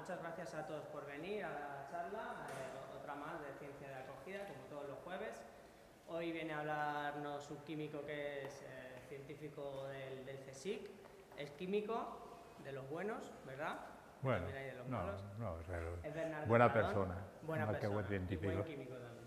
muchas gracias a todos por venir a la charla, otra más de ciencia de acogida, como todos los jueves. Hoy viene a hablarnos un químico que es científico del CSIC, es químico de los buenos, ¿verdad? Bueno, También hay de los no, malos. no, Es Bernardo buena Radón, persona, buena más que persona, buen científico. y buen químico también.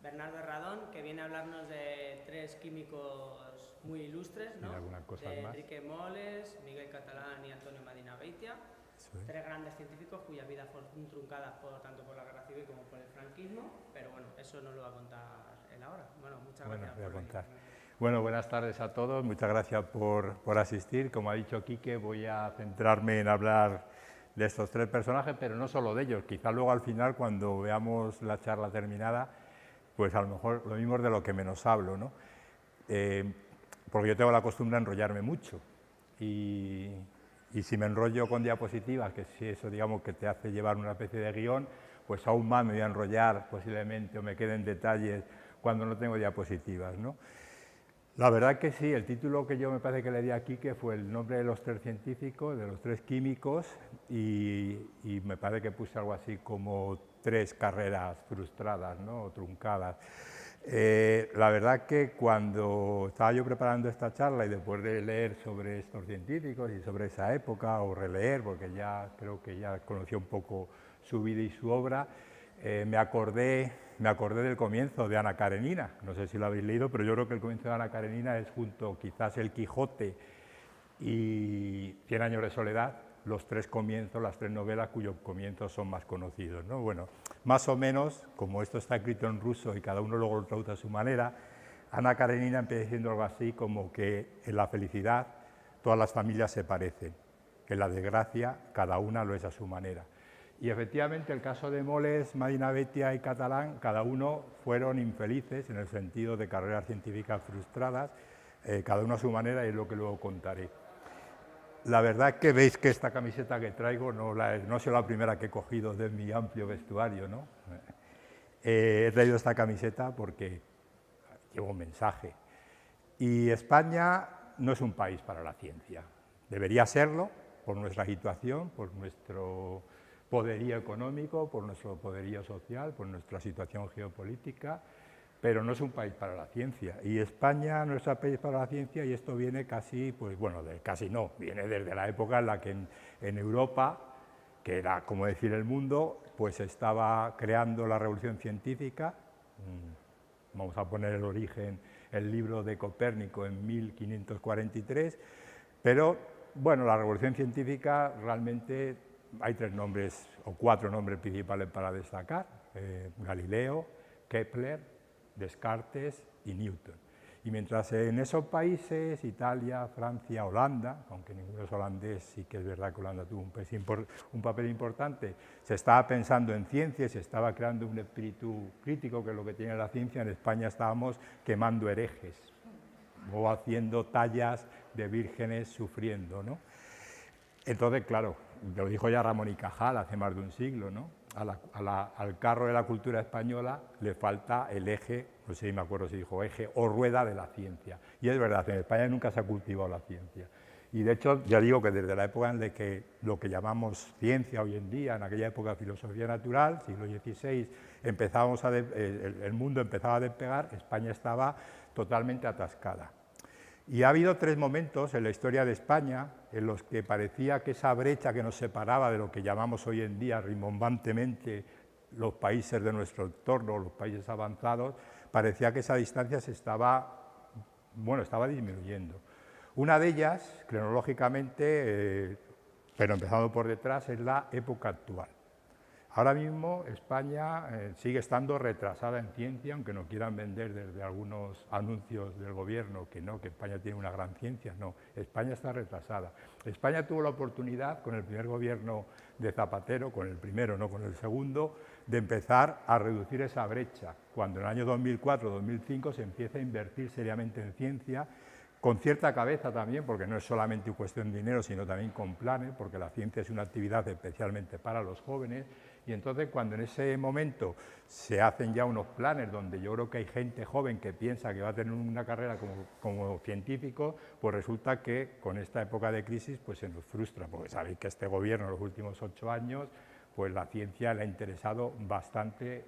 Bernardo Radón, que viene a hablarnos de tres químicos muy ilustres, ¿no? Y algunas cosas de más. Enrique Moles, Miguel Catalán y Antonio Medina Beitia. Sí. Tres grandes científicos cuyas vidas fueron truncadas tanto por la guerra civil como por el franquismo, pero bueno, eso nos lo va a contar él ahora. Bueno, muchas gracias Voy a por contar. venir. Bueno, buenas tardes a todos, muchas gracias por asistir. Como ha dicho Quique, voy a centrarme en hablar de estos tres personajes, pero no solo de ellos, quizá luego al final, cuando veamos la charla terminada, pues a lo mejor lo mismo es de lo que menos hablo, ¿no? Porque yo tengo la costumbre de enrollarme mucho y si me enrollo con diapositivas, que si eso digamos que te hace llevar una especie de guión, pues aún más me voy a enrollar posiblemente o me queden detalles cuando no tengo diapositivas, ¿no? La verdad que sí, el título que yo me parece que le di aquí, que fue el nombre de los tres científicos, de los tres químicos, y me parece que puse algo así como tres carreras frustradas, ¿no? O truncadas. La verdad que cuando estaba yo preparando esta charla y después de leer sobre estos científicos y sobre esa época, o releer, porque ya creo que ya conocía un poco su vida y su obra, me acordé del comienzo de Ana Karenina. No sé si lo habéis leído, pero yo creo que el comienzo de Ana Karenina es, junto quizás El Quijote y Cien años de soledad, los tres comienzos, las tres novelas cuyos comienzos son más conocidos, ¿no? Bueno, más o menos, como esto está escrito en ruso y cada uno luego lo traduce a su manera, Ana Karenina empieza diciendo algo así como que en la felicidad todas las familias se parecen, que en la desgracia cada una lo es a su manera. Y efectivamente el caso de Moles, Medina Beitia y Catalán, cada uno fueron infelices en el sentido de carreras científicas frustradas, cada uno a su manera, y es lo que luego contaré. La verdad que veis que esta camiseta que traigo no es la primera que he cogido de mi amplio vestuario, ¿no? He traído esta camiseta porque llevo un mensaje. Y España no es un país para la ciencia. Debería serlo por nuestra situación, por nuestro poderío económico, por nuestro poderío social, por nuestra situación geopolítica, pero no es un país para la ciencia. Y España no es un país para la ciencia, y esto viene casi, pues bueno, casi no, viene desde la época en la que en Europa, que era como decir el mundo, pues estaba creando la revolución científica. Vamos a poner el origen, el libro de Copérnico en 1543, pero bueno, la revolución científica realmente hay tres nombres o cuatro nombres principales para destacar: Galileo, Kepler, Descartes y Newton. Y mientras en esos países, Italia, Francia, Holanda, aunque ninguno es holandés, sí que es verdad que Holanda tuvo un papel importante, se estaba pensando en ciencia y se estaba creando un espíritu crítico, que es lo que tiene la ciencia. En España estábamos quemando herejes o haciendo tallas de vírgenes sufriendo, ¿no? Entonces, claro, lo dijo ya Ramón y Cajal hace más de un siglo, ¿no? Al carro de la cultura española le falta el eje, no sé si me acuerdo si dijo eje o rueda de la ciencia. Y es verdad, en España nunca se ha cultivado la ciencia. Y de hecho, ya digo que desde la época en la que lo que llamamos ciencia hoy en día, en aquella época filosofía natural, siglo XVI, el mundo empezaba a despegar, España estaba totalmente atascada. Y ha habido tres momentos en la historia de España en los que parecía que esa brecha que nos separaba de lo que llamamos hoy en día rimbombantemente los países de nuestro entorno, los países avanzados, parecía que esa distancia estaba disminuyendo. Una de ellas, cronológicamente, pero empezando por detrás, es la época actual. Ahora mismo España sigue estando retrasada en ciencia, aunque nos quieran vender desde algunos anuncios del gobierno que no, que España tiene una gran ciencia. No, España está retrasada. España tuvo la oportunidad, con el primer gobierno de Zapatero, con el primero, no con el segundo, de empezar a reducir esa brecha, cuando en el año 2004-2005 se empieza a invertir seriamente en ciencia, con cierta cabeza también, porque no es solamente cuestión de dinero, sino también con planes, porque la ciencia es una actividad especialmente para los jóvenes, y entonces cuando en ese momento se hacen ya unos planes donde yo creo que hay gente joven que piensa que va a tener una carrera como científico, pues resulta que con esta época de crisis pues se nos frustra, porque sabéis que este gobierno en los últimos 8 años, pues la ciencia le ha interesado bastante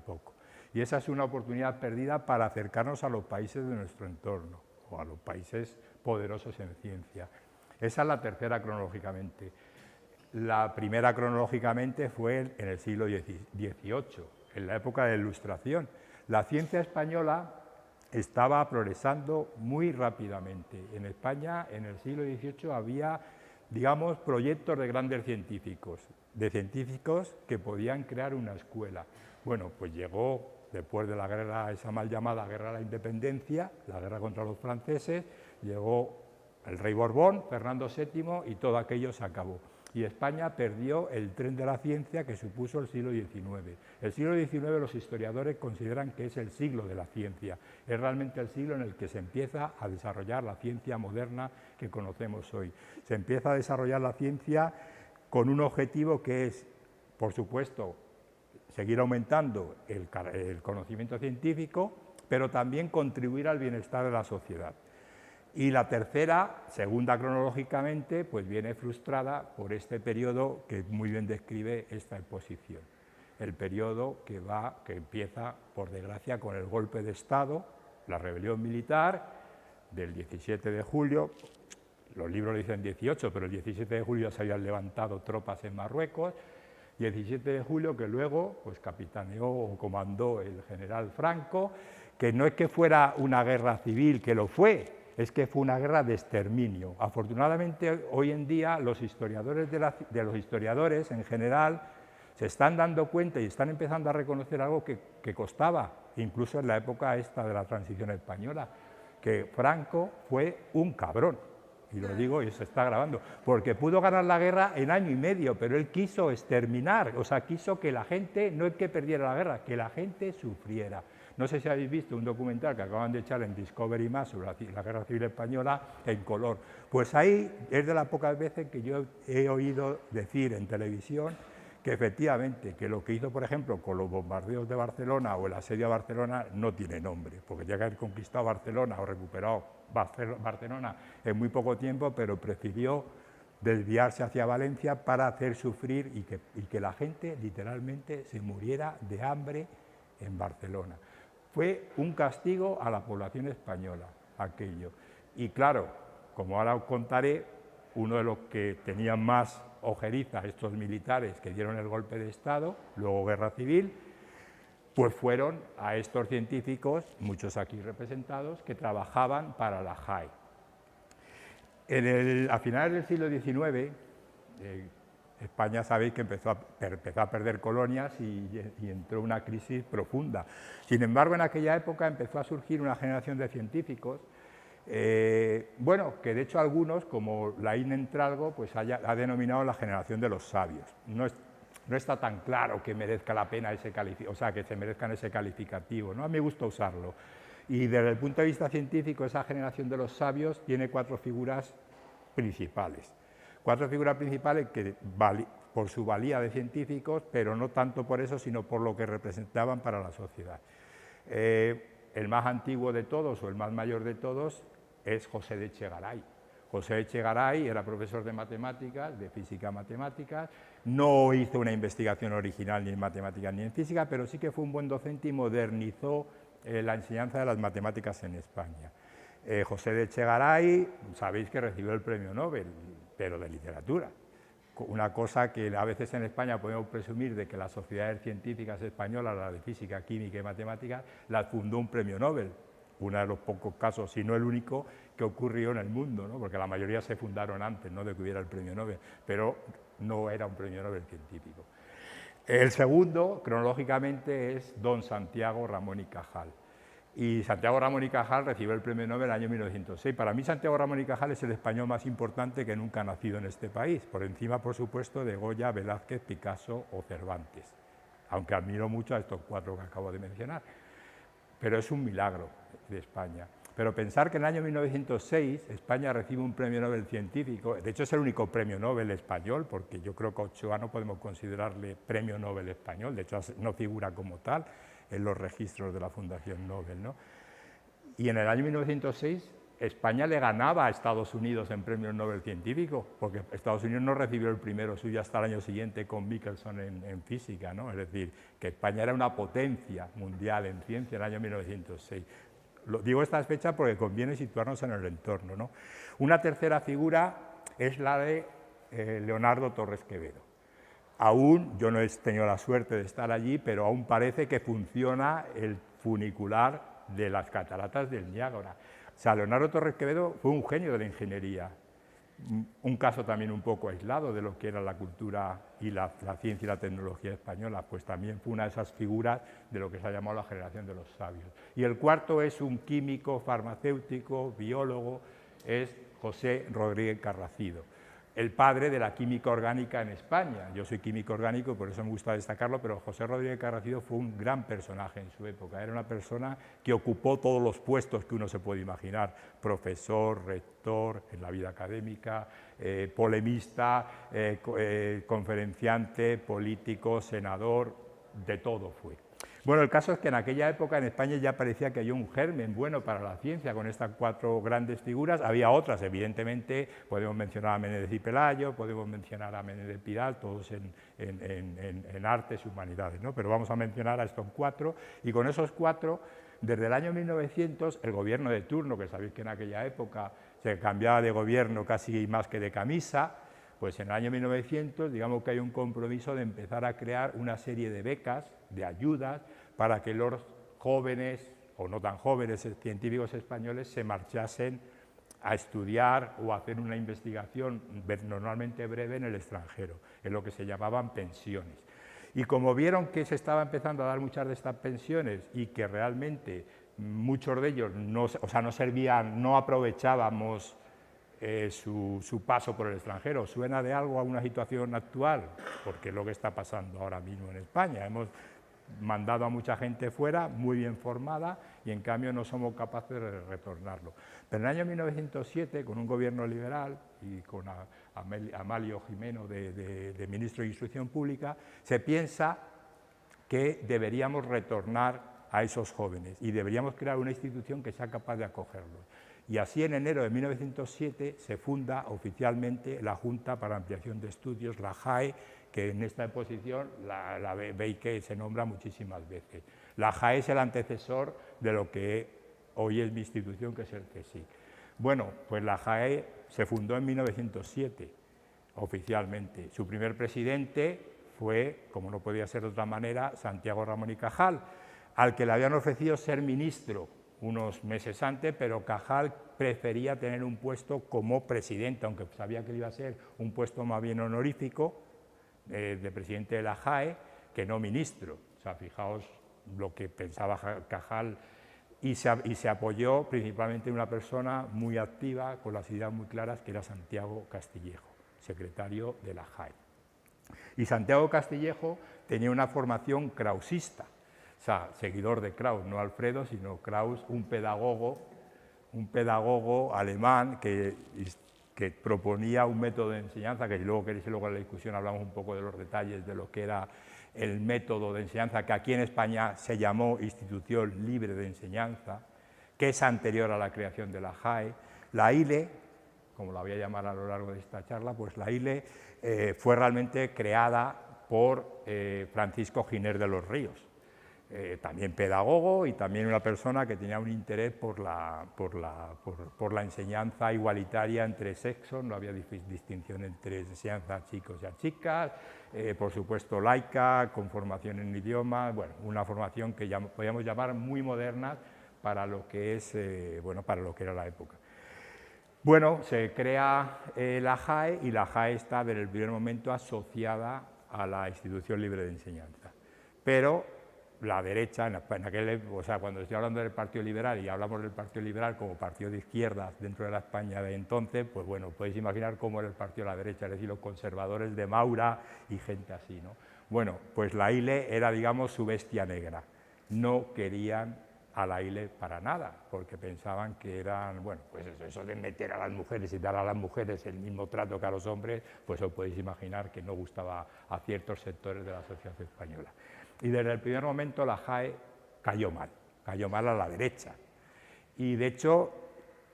poco. Y esa es una oportunidad perdida para acercarnos a los países de nuestro entorno, o a los países poderosos en ciencia. Esa es la tercera cronológicamente. La primera cronológicamente fue en el siglo XVIII, en la época de la Ilustración. La ciencia española estaba progresando muy rápidamente. En España, en el siglo XVIII, había, digamos, proyectos de grandes científicos que podían crear una escuela. Bueno, pues llegó, después de la guerra, esa mal llamada Guerra de la Independencia, la guerra contra los franceses, llegó el rey Borbón, Fernando VII, y todo aquello se acabó. Y España perdió el tren de la ciencia que supuso el siglo XIX. El siglo XIX los historiadores consideran que es el siglo de la ciencia, es realmente el siglo en el que se empieza a desarrollar la ciencia moderna que conocemos hoy. Se empieza a desarrollar la ciencia con un objetivo que es, por supuesto, seguir aumentando el conocimiento científico, pero también contribuir al bienestar de la sociedad. Y la tercera, segunda cronológicamente, pues viene frustrada por este periodo que muy bien describe esta exposición. El periodo que empieza, por desgracia, con el golpe de Estado, la rebelión militar del 17 de julio, los libros dicen 18, pero el 17 de julio se habían levantado tropas en Marruecos, 17 de julio que luego pues, capitaneó o comandó el general Franco, que no es que fuera una guerra civil, que lo fue, es que fue una guerra de exterminio. Afortunadamente, hoy en día los historiadores de los historiadores en general se están dando cuenta y están empezando a reconocer algo que costaba, incluso en la época esta de la transición española, que Franco fue un cabrón. Y lo digo y se está grabando, porque pudo ganar la guerra en año y medio, pero él quiso exterminar, o sea, quiso que la gente, no es que perdiera la guerra, que la gente sufriera. No sé si habéis visto un documental que acaban de echar en Discovery Más sobre la Guerra Civil Española en color. Pues ahí es de las pocas veces que yo he oído decir en televisión que efectivamente, que lo que hizo, por ejemplo, con los bombardeos de Barcelona o el asedio a Barcelona no tiene nombre, porque ya que ha conquistado Barcelona o recuperado Barcelona en muy poco tiempo, pero prefirió desviarse hacia Valencia para hacer sufrir y que la gente literalmente se muriera de hambre en Barcelona. Fue un castigo a la población española, aquello. Y claro, como ahora os contaré, uno de los que tenían más ojeriza, estos militares que dieron el golpe de Estado, luego guerra civil, pues fueron a estos científicos, muchos aquí representados, que trabajaban para la JAE. A finales del siglo XIX, España sabéis que empezó a perder colonias y entró una crisis profunda. Sin embargo, en aquella época empezó a surgir una generación de científicos, bueno, que de hecho algunos, como Laín Entralgo, pues ha denominado la generación de los sabios. No está tan claro que merezca la pena que se merezcan ese calificativo, ¿no? A mí me gusta usarlo. Y desde el punto de vista científico, esa generación de los sabios tiene 4 figuras principales. 4 figuras principales que, por su valía de científicos, pero no tanto por eso, sino por lo que representaban para la sociedad. El más antiguo de todos, o el más mayor de todos, es José de Echegaray. José de Echegaray era profesor de matemáticas, de física matemáticas, no hizo una investigación original ni en matemáticas ni en física, pero sí que fue un buen docente y modernizó la enseñanza de las matemáticas en España. José de Echegaray, sabéis que recibió el premio Nobel, pero de literatura. Una cosa que a veces en España podemos presumir de que las sociedades científicas españolas, las de física, química y matemáticas, las fundó un premio Nobel. Uno de los pocos casos, si no el único, que ocurrió en el mundo, ¿no? Porque la mayoría se fundaron antes, ¿no?, de que hubiera el premio Nobel, pero no era un premio Nobel científico. El segundo, cronológicamente, es don Santiago Ramón y Cajal. Y Santiago Ramón y Cajal recibió el premio Nobel en el año 1906. Para mí, Santiago Ramón y Cajal es el español más importante que nunca ha nacido en este país, por encima, por supuesto, de Goya, Velázquez, Picasso o Cervantes, aunque admiro mucho a estos 4 que acabo de mencionar. Pero es un milagro de España. Pero pensar que en el año 1906 España recibe un premio Nobel científico, de hecho es el único premio Nobel español, porque yo creo que Ochoa no podemos considerarle premio Nobel español, de hecho no figura como tal en los registros de la Fundación Nobel, ¿no? Y en el año 1906 España le ganaba a Estados Unidos en premios Nobel científicos, porque Estados Unidos no recibió el primero suyo hasta el año siguiente con Michelson en física, ¿no? Es decir, que España era una potencia mundial en ciencia en el año 1906. Digo estas fechas porque conviene situarnos en el entorno, ¿no? Una tercera figura es la de Leonardo Torres Quevedo. Aún, yo no he tenido la suerte de estar allí, pero aún parece que funciona el funicular de las cataratas del Niágara. O sea, Leonardo Torres Quevedo fue un genio de la ingeniería, un caso también un poco aislado de lo que era la cultura y la ciencia y la tecnología española, pues también fue una de esas figuras de lo que se ha llamado la generación de los sabios. Y el cuarto es un químico, farmacéutico, biólogo, es José Rodríguez Carracido, el padre de la química orgánica en España. Yo soy químico orgánico, por eso me gusta destacarlo, pero José Rodríguez Carracido fue un gran personaje en su época. Era una persona que ocupó todos los puestos que uno se puede imaginar: profesor, rector en la vida académica, polemista, conferenciante, político, senador, de todo fue. Bueno, el caso es que en aquella época en España ya parecía que había un germen bueno para la ciencia con estas cuatro grandes figuras. Había otras, evidentemente, podemos mencionar a Menéndez y Pelayo, podemos mencionar a Menéndez Pidal, todos en artes y humanidades, ¿no? Pero vamos a mencionar a estos cuatro, y con esos cuatro, desde el año 1900, el gobierno de turno, que sabéis que en aquella época se cambiaba de gobierno casi más que de camisa, pues en el año 1900, digamos que hay un compromiso de empezar a crear una serie de becas, de ayudas, para que los jóvenes, o no tan jóvenes, científicos españoles se marchasen a estudiar o a hacer una investigación normalmente breve en el extranjero, en lo que se llamaban pensiones. Y como vieron que se estaba empezando a dar muchas de estas pensiones y que realmente muchos de ellos no servían, no aprovechábamos su paso por el extranjero. ¿Suena de algo a una situación actual? Porque es lo que está pasando ahora mismo en España. Hemos mandado a mucha gente fuera, muy bien formada, y en cambio no somos capaces de retornarlo. Pero en el año 1907, con un gobierno liberal y con Amalio Gimeno de ministro de Instrucción Pública, se piensa que deberíamos retornar a esos jóvenes y deberíamos crear una institución que sea capaz de acogerlos. Y así, en enero de 1907, se funda oficialmente la Junta para la Ampliación de Estudios, la JAE, que en esta exposición veis que se nombra muchísimas veces. La JAE es el antecesor de lo que hoy es mi institución, que es el CSIC. Bueno, pues la JAE se fundó en 1907, oficialmente. Su primer presidente fue, como no podía ser de otra manera, Santiago Ramón y Cajal, al que le habían ofrecido ser ministro unos meses antes, pero Cajal prefería tener un puesto como presidente, aunque sabía que iba a ser un puesto más bien honorífico de presidente de la JAE, que no ministro. O sea, fijaos lo que pensaba Cajal, y se apoyó principalmente en una persona muy activa, con las ideas muy claras, que era Santiago Castillejo, secretario de la JAE. Y Santiago Castillejo tenía una formación krausista, o sea, seguidor de Krauss, no Alfredo, sino Krauss, un pedagogo alemán que proponía un método de enseñanza, que si luego queréis, luego en la discusión hablamos un poco de los detalles de lo que era el método de enseñanza, que aquí en España se llamó Institución Libre de Enseñanza, que es anterior a la creación de la JAE. La ILE, como la voy a llamar a lo largo de esta charla, pues la ILE fue realmente creada por Francisco Giner de los Ríos, también pedagogo y también una persona que tenía un interés por la enseñanza igualitaria entre sexos. No había distinción entre enseñanza a chicos y a chicas, por supuesto laica, con formación en idiomas, bueno, una formación que podríamos llamar muy moderna para lo que es, para lo que era la época. Bueno, se crea la JAE, y la JAE está desde el primer momento asociada a la Institución Libre de Enseñanza. Pero la derecha, cuando estoy hablando del Partido Liberal y hablamos del Partido Liberal como partido de izquierdas dentro de la España de entonces, pues bueno, podéis imaginar cómo era el partido de la derecha, es decir, los conservadores de Maura y gente así, ¿no? Bueno, pues la ILE era, digamos, su bestia negra. No querían a la ILE para nada, porque pensaban que eran, bueno, pues eso de meter a las mujeres y dar a las mujeres el mismo trato que a los hombres, pues os podéis imaginar que no gustaba a ciertos sectores de la sociedad española. Y desde el primer momento la JAE cayó mal a la derecha. Y de hecho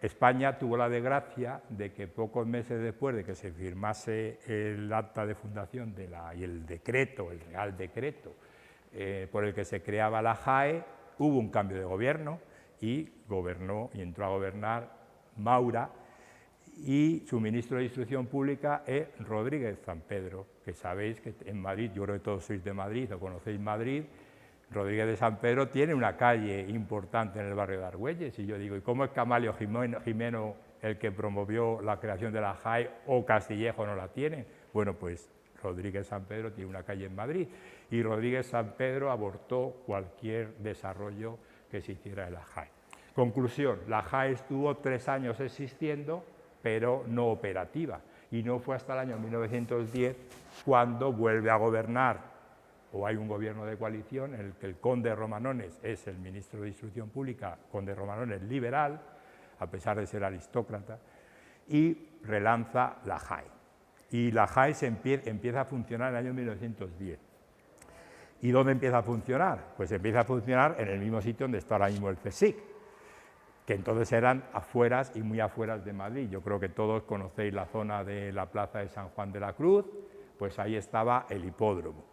España tuvo la desgracia de que pocos meses después de que se firmase el acta de fundación y el decreto, el Real Decreto, por el que se creaba la JAE, hubo un cambio de gobierno y entró a gobernar Maura, y su ministro de Instrucción Pública es Rodríguez Sampedro, que sabéis que en Madrid, yo creo que todos sois de Madrid o conocéis Madrid, Rodríguez de Sampedro tiene una calle importante en el barrio de Argüelles, y yo digo, ¿y cómo es que Amalio Gimeno, el que promovió la creación de la JAE, o Castillejo no la tiene? Bueno, pues Rodríguez Sampedro tiene una calle en Madrid, y Rodríguez Sampedro abortó cualquier desarrollo que se hiciera de la JAE. Conclusión, la JAE estuvo 3 años existiendo, pero no operativa, y no fue hasta el año 1910 cuando vuelve a gobernar, o hay un gobierno de coalición en el que el conde Romanones es el ministro de Instrucción Pública, conde Romanones liberal, a pesar de ser aristócrata, y relanza la JAE. Y la JAE empieza a funcionar en el año 1910. ¿Y dónde empieza a funcionar? Pues empieza a funcionar en el mismo sitio donde está ahora mismo el CSIC, que entonces eran afueras y muy afueras de Madrid. Yo creo que todos conocéis la zona de la Plaza de San Juan de la Cruz, pues ahí estaba el hipódromo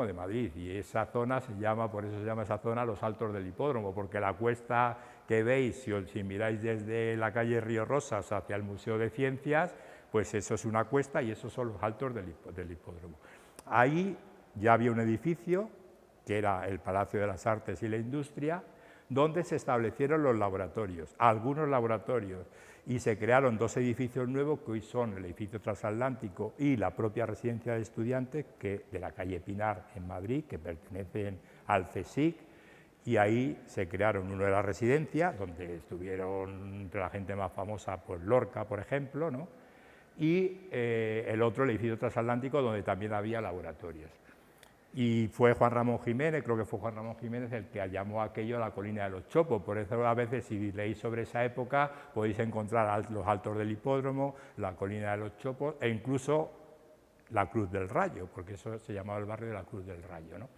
de Madrid, y esa zona se llama, por eso se llama esa zona Los Altos del Hipódromo, porque la cuesta que veis, si miráis desde la calle Río Rosas hacia el Museo de Ciencias, pues eso es una cuesta y esos son los altos del hipódromo. Ahí ya había un edificio, que era el Palacio de las Artes y la Industria, donde se establecieron los laboratorios, algunos laboratorios, y se crearon 2 edificios nuevos, que hoy son el edificio transatlántico y la propia residencia de estudiantes de la calle Pinar en Madrid, que pertenecen al CSIC, y ahí se crearon uno de las residencias, donde estuvieron entre la gente más famosa, pues Lorca, por ejemplo, ¿no? Y el otro, el edificio transatlántico, donde también había laboratorios. Y fue Juan Ramón Jiménez, creo que fue Juan Ramón Jiménez el que llamó aquello la colina de los Chopos. Por eso a veces, si leéis sobre esa época, podéis encontrar los altos del hipódromo, la colina de los Chopos e incluso la Cruz del Rayo, porque eso se llamaba el barrio de la Cruz del Rayo, ¿no?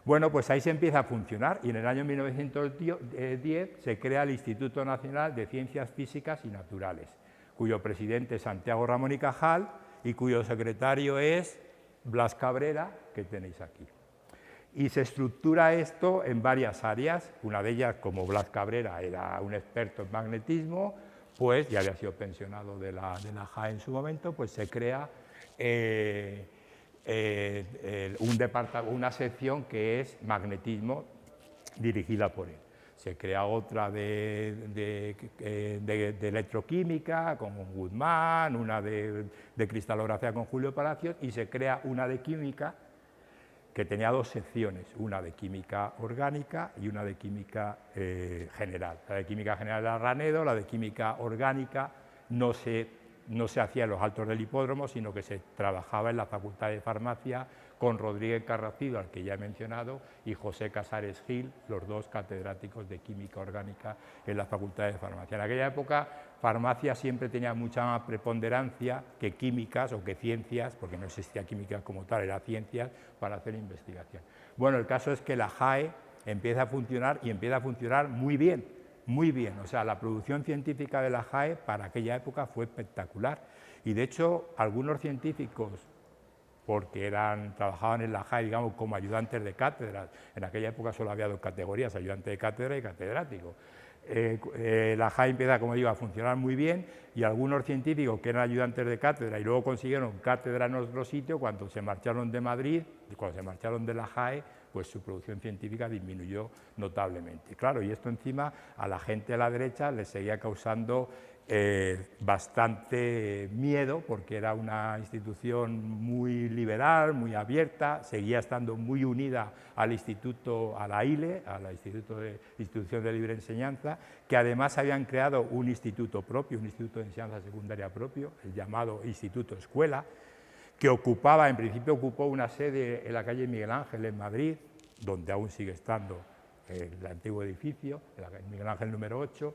Bueno, pues ahí se empieza a funcionar, y en el año 1910 se crea el Instituto Nacional de Ciencias Físicas y Naturales, cuyo presidente es Santiago Ramón y Cajal y cuyo secretario es Blas Cabrera, que tenéis aquí. Y se estructura esto en varias áreas, una de ellas, como Blas Cabrera era un experto en magnetismo, pues ya había sido pensionado de la JAE en su momento, pues se crea una sección que es magnetismo, dirigida por él. Se crea otra de electroquímica con Guzmán, una de cristalografía con Julio Palacios, y se crea una de química que tenía 2 secciones, una de química orgánica y una de química general. La de química general era Ranedo, la de química orgánica no se hacía en los altos del hipódromo, sino que se trabajaba en la Facultad de Farmacia con Rodríguez Carracido, al que ya he mencionado, y José Casares Gil, los 2 catedráticos de química orgánica en la Facultad de Farmacia. En aquella época, farmacia siempre tenía mucha más preponderancia que químicas o que ciencias, porque no existía química como tal, era ciencias para hacer investigación. Bueno, el caso es que la JAE empieza a funcionar, y empieza a funcionar muy bien, muy bien. O sea, la producción científica de la JAE para aquella época fue espectacular, y de hecho algunos científicos, porque trabajaban en la JAE, digamos, como ayudantes de cátedra. En aquella época solo había 2 categorías, ayudante de cátedra y catedrático. La JAE empieza, como digo, a funcionar muy bien, y algunos científicos que eran ayudantes de cátedra y luego consiguieron cátedra en otro sitio, cuando se marcharon de Madrid, cuando se marcharon de la JAE, pues su producción científica disminuyó notablemente. Claro, y esto encima a la gente de la derecha les seguía causando bastante miedo, porque era una institución muy liberal, muy abierta, seguía estando muy unida al instituto, a la ILE, al Institución de Libre Enseñanza, que además habían creado un instituto propio, un instituto de enseñanza secundaria propio, el llamado Instituto Escuela, que en principio ocupó una sede en la calle Miguel Ángel en Madrid, donde aún sigue estando el antiguo edificio, el Miguel Ángel número 8,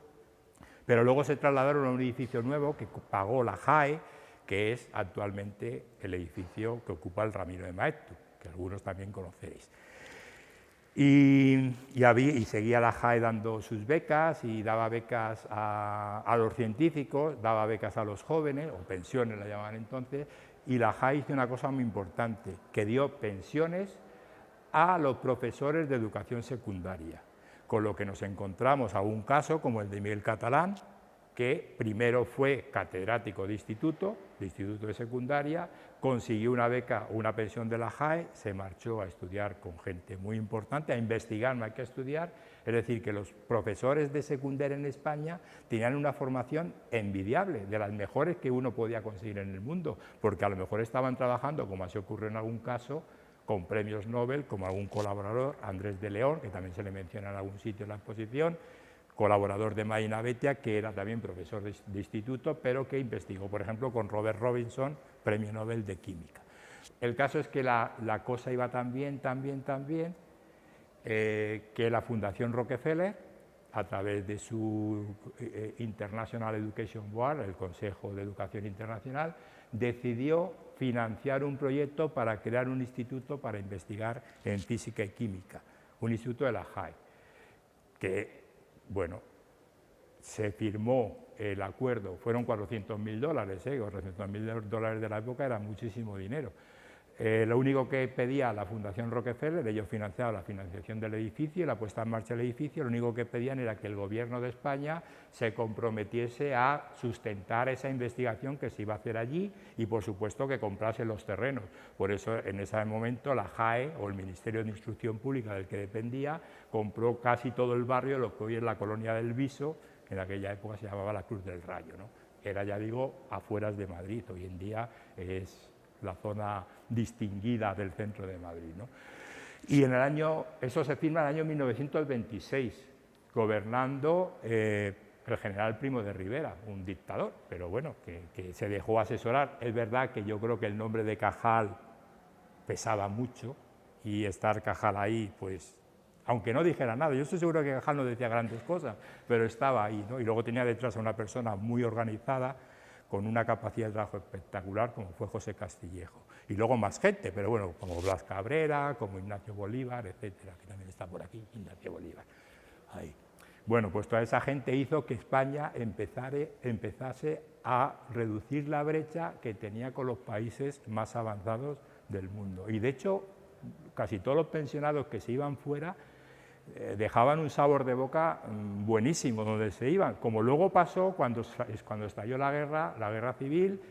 pero luego se trasladaron a un edificio nuevo que pagó la JAE, que es actualmente el edificio que ocupa el Ramiro de Maeztu, que algunos también conoceréis. Y seguía la JAE dando sus becas y daba becas a los científicos, daba becas a los jóvenes, o pensiones la llamaban entonces, y la JAE hizo una cosa muy importante, que dio pensiones a los profesores de educación secundaria, con lo que nos encontramos a un caso como el de Miguel Catalán, que primero fue catedrático de instituto de secundaria, consiguió una beca o una pensión de la JAE, se marchó a estudiar con gente muy importante, a investigar más que a estudiar, es decir, que los profesores de secundaria en España tenían una formación envidiable, de las mejores que uno podía conseguir en el mundo, porque a lo mejor estaban trabajando, como así ocurrió en algún caso, con premios Nobel, como algún colaborador, Andrés de León, que también se le menciona en algún sitio en la exposición, colaborador de Marina Betia, que era también profesor de instituto, pero que investigó, por ejemplo, con Robert Robinson, premio Nobel de Química. El caso es que la cosa iba tan bien, que la Fundación Rockefeller, a través de su International Education Board, el Consejo de Educación Internacional, decidió financiar un proyecto para crear un instituto para investigar en física y química, un instituto de la JAE, que, bueno, se firmó el acuerdo, fueron $400.000, $400.000 de la época era muchísimo dinero. Lo único que pedía la Fundación Rockefeller, ellos financiaban la financiación del edificio y la puesta en marcha del edificio, lo único que pedían era que el gobierno de España se comprometiese a sustentar esa investigación que se iba a hacer allí y, por supuesto, que comprase los terrenos. Por eso, en ese momento, la JAE, o el Ministerio de Instrucción Pública del que dependía, compró casi todo el barrio, lo que hoy es la colonia del Viso, que en aquella época se llamaba la Cruz del Rayo, ¿no? Era, ya digo, afueras de Madrid, hoy en día es la zona distinguida del centro de Madrid, ¿no? Y eso se firma en el año 1926, gobernando el general Primo de Rivera, un dictador, pero bueno, que se dejó asesorar. Es verdad que yo creo que el nombre de Cajal pesaba mucho y estar Cajal ahí, pues, aunque no dijera nada, yo estoy seguro que Cajal no decía grandes cosas, pero estaba ahí, ¿no? Y luego tenía detrás a una persona muy organizada, con una capacidad de trabajo espectacular, como fue José Castillejo. Y luego más gente, pero bueno, como Blas Cabrera, como Ignacio Bolívar, etcétera, que también está por aquí, Ignacio Bolívar. Ahí. Bueno, pues toda esa gente hizo que España empezase a reducir la brecha que tenía con los países más avanzados del mundo. Y de hecho, casi todos los pensionados que se iban fuera dejaban un sabor de boca buenísimo donde se iban, como luego pasó cuando estalló la guerra civil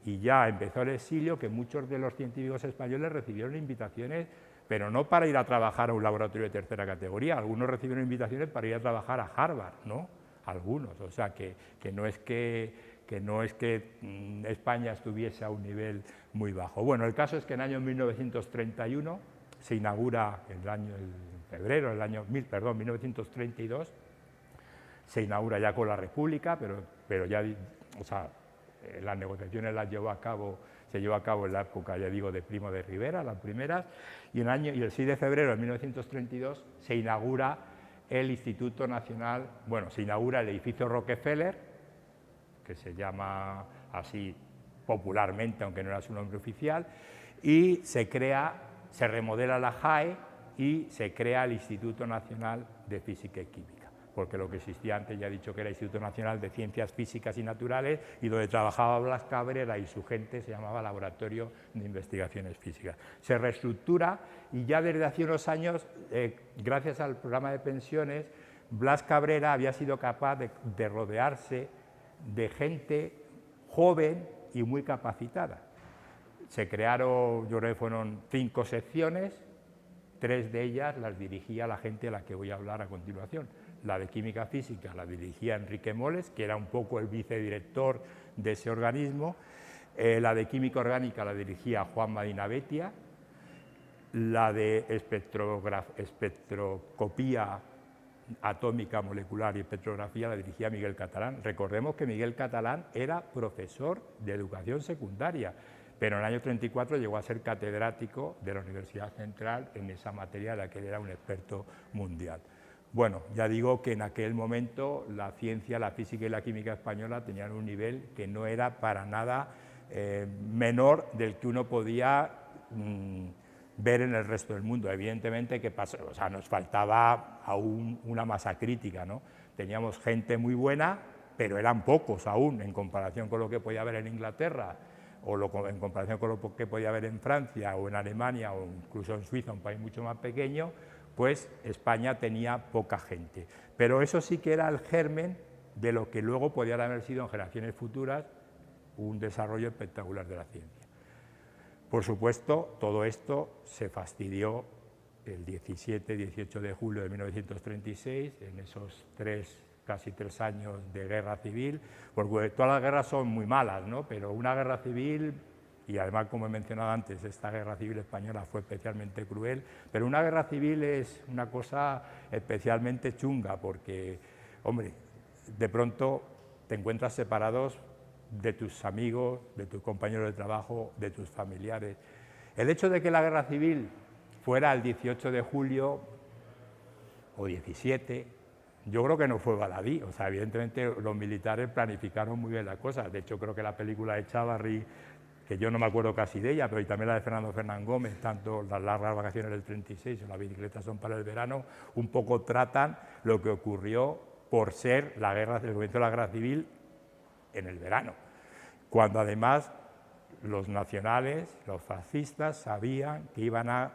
y ya empezó el exilio, que muchos de los científicos españoles recibieron invitaciones, pero no para ir a trabajar a un laboratorio de tercera categoría, algunos recibieron invitaciones para ir a trabajar a Harvard, ¿no? Algunos, o sea que no es que España estuviese a un nivel muy bajo. Bueno, el caso es que en el año 1931 se inaugura febrero del año 1932, se inaugura ya con la República, pero ya, o sea, las negociaciones se llevó a cabo en la época, ya digo, de Primo de Rivera, las primeras, y el 6 de febrero de 1932 se inaugura el Instituto Nacional, bueno, se inaugura el edificio Rockefeller, que se llama así popularmente, aunque no era su nombre oficial, y se remodela la JAE, y se crea el Instituto Nacional de Física y Química, porque lo que existía antes, ya he dicho que era el Instituto Nacional de Ciencias Físicas y Naturales, y donde trabajaba Blas Cabrera y su gente se llamaba Laboratorio de Investigaciones Físicas. Se reestructura y ya desde hace unos años, gracias al programa de pensiones, Blas Cabrera había sido capaz de rodearse de gente joven y muy capacitada. Se crearon, yo creo que fueron 5 secciones, 3 de ellas las dirigía la gente a la que voy a hablar a continuación. La de Química Física la dirigía Enrique Moles, que era un poco el vicedirector de ese organismo. La de Química Orgánica la dirigía Juan Medina Betia. La de Espectroscopía Atómica, Molecular y Espectrografía la dirigía Miguel Catalán. Recordemos que Miguel Catalán era profesor de educación secundaria, pero en el año 34 llegó a ser catedrático de la Universidad Central en esa materia de la que él era un experto mundial. Bueno, ya digo que en aquel momento la ciencia, la física y la química española tenían un nivel que no era para nada menor del que uno podía ver en el resto del mundo. Evidentemente que o sea, nos faltaba aún una masa crítica, ¿no? Teníamos gente muy buena, pero eran pocos aún en comparación con lo que podía haber en Inglaterra o en comparación con lo que podía haber en Francia o en Alemania o incluso en Suiza, un país mucho más pequeño. Pues España tenía poca gente. Pero eso sí que era el germen de lo que luego podía haber sido en generaciones futuras un desarrollo espectacular de la ciencia. Por supuesto, todo esto se fastidió el 17-18 de julio de 1936, en esos casi tres años de guerra civil, porque todas las guerras son muy malas, ¿no? Pero una guerra civil, y además, como he mencionado antes, esta guerra civil española fue especialmente cruel, pero una guerra civil es una cosa especialmente chunga, porque, hombre, de pronto te encuentras separados de tus amigos, de tus compañeros de trabajo, de tus familiares. El hecho de que la guerra civil fuera el 18 de julio o 17, yo creo que no fue baladí. O sea, evidentemente los militares planificaron muy bien la cosa. De hecho, creo que la película de Chávarri, que yo no me acuerdo casi de ella, pero y también la de Fernando Fernán Gómez, tanto las largas vacaciones del 36 o las bicicletas son para el verano, un poco tratan lo que ocurrió por ser el comienzo de la guerra civil en el verano, cuando además los nacionales, los fascistas, sabían que iban a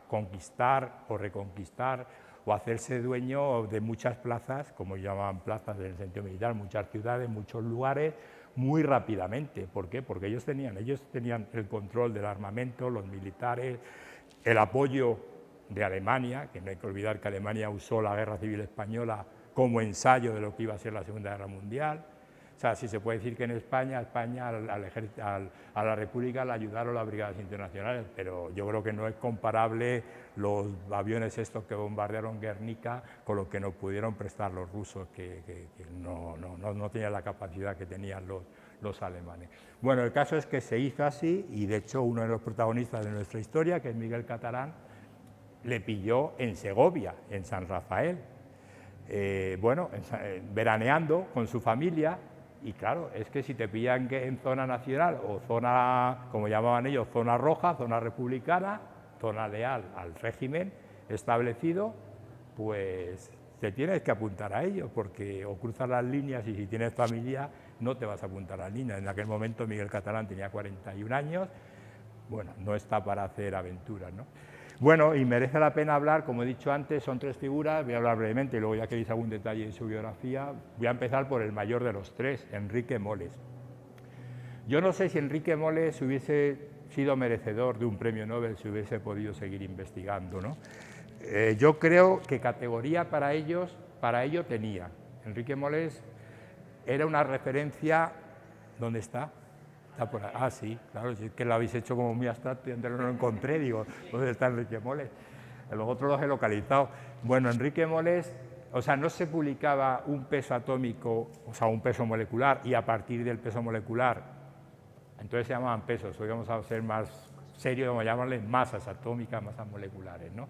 conquistar o reconquistar o hacerse dueño de muchas plazas, como llamaban plazas en el sentido militar, muchas ciudades, muchos lugares, muy rápidamente. ¿Por qué? Porque ellos tenían el control del armamento, los militares, el apoyo de Alemania, que no hay que olvidar que Alemania usó la Guerra Civil Española como ensayo de lo que iba a ser la Segunda Guerra Mundial. O sea, sí se puede decir que en España a la República le ayudaron las brigadas internacionales, pero yo creo que no es comparable los aviones estos que bombardearon Guernica con lo que nos pudieron prestar los rusos, que no tenían la capacidad que tenían los alemanes. Bueno, el caso es que se hizo así y, de hecho, uno de los protagonistas de nuestra historia, que es Miguel Catalán, le pilló en Segovia, en San Rafael, veraneando con su familia. Y claro, es que si te pillan en zona nacional o zona, como llamaban ellos, zona roja, zona republicana, zona leal al régimen establecido, pues te tienes que apuntar a ello, porque o cruzas las líneas y si tienes familia no te vas a apuntar a las líneas. En aquel momento Miguel Catalán tenía 41 años, bueno, no está para hacer aventuras, ¿no? Bueno, y merece la pena hablar, como he dicho antes, son tres figuras, voy a hablar brevemente y luego ya queréis algún detalle de su biografía. Voy a empezar por el mayor de los tres, Enrique Moles. Yo no sé si Enrique Moles hubiese sido merecedor de un premio Nobel si hubiese podido seguir investigando, ¿no? Yo creo que categoría para ello tenía. Enrique Moles era una referencia. ¿Dónde está? Está por ahí. Ah, sí, claro, si es que lo habéis hecho como muy abstracto y antes no lo encontré, digo, ¿dónde está Enrique Moles? Los otros los he localizado. Bueno, Enrique Moles, o sea, no se publicaba un peso atómico, o sea, un peso molecular, y a partir del peso molecular, entonces se llamaban pesos, hoy vamos a ser más serios, vamos a llamarles masas atómicas, masas moleculares, ¿no?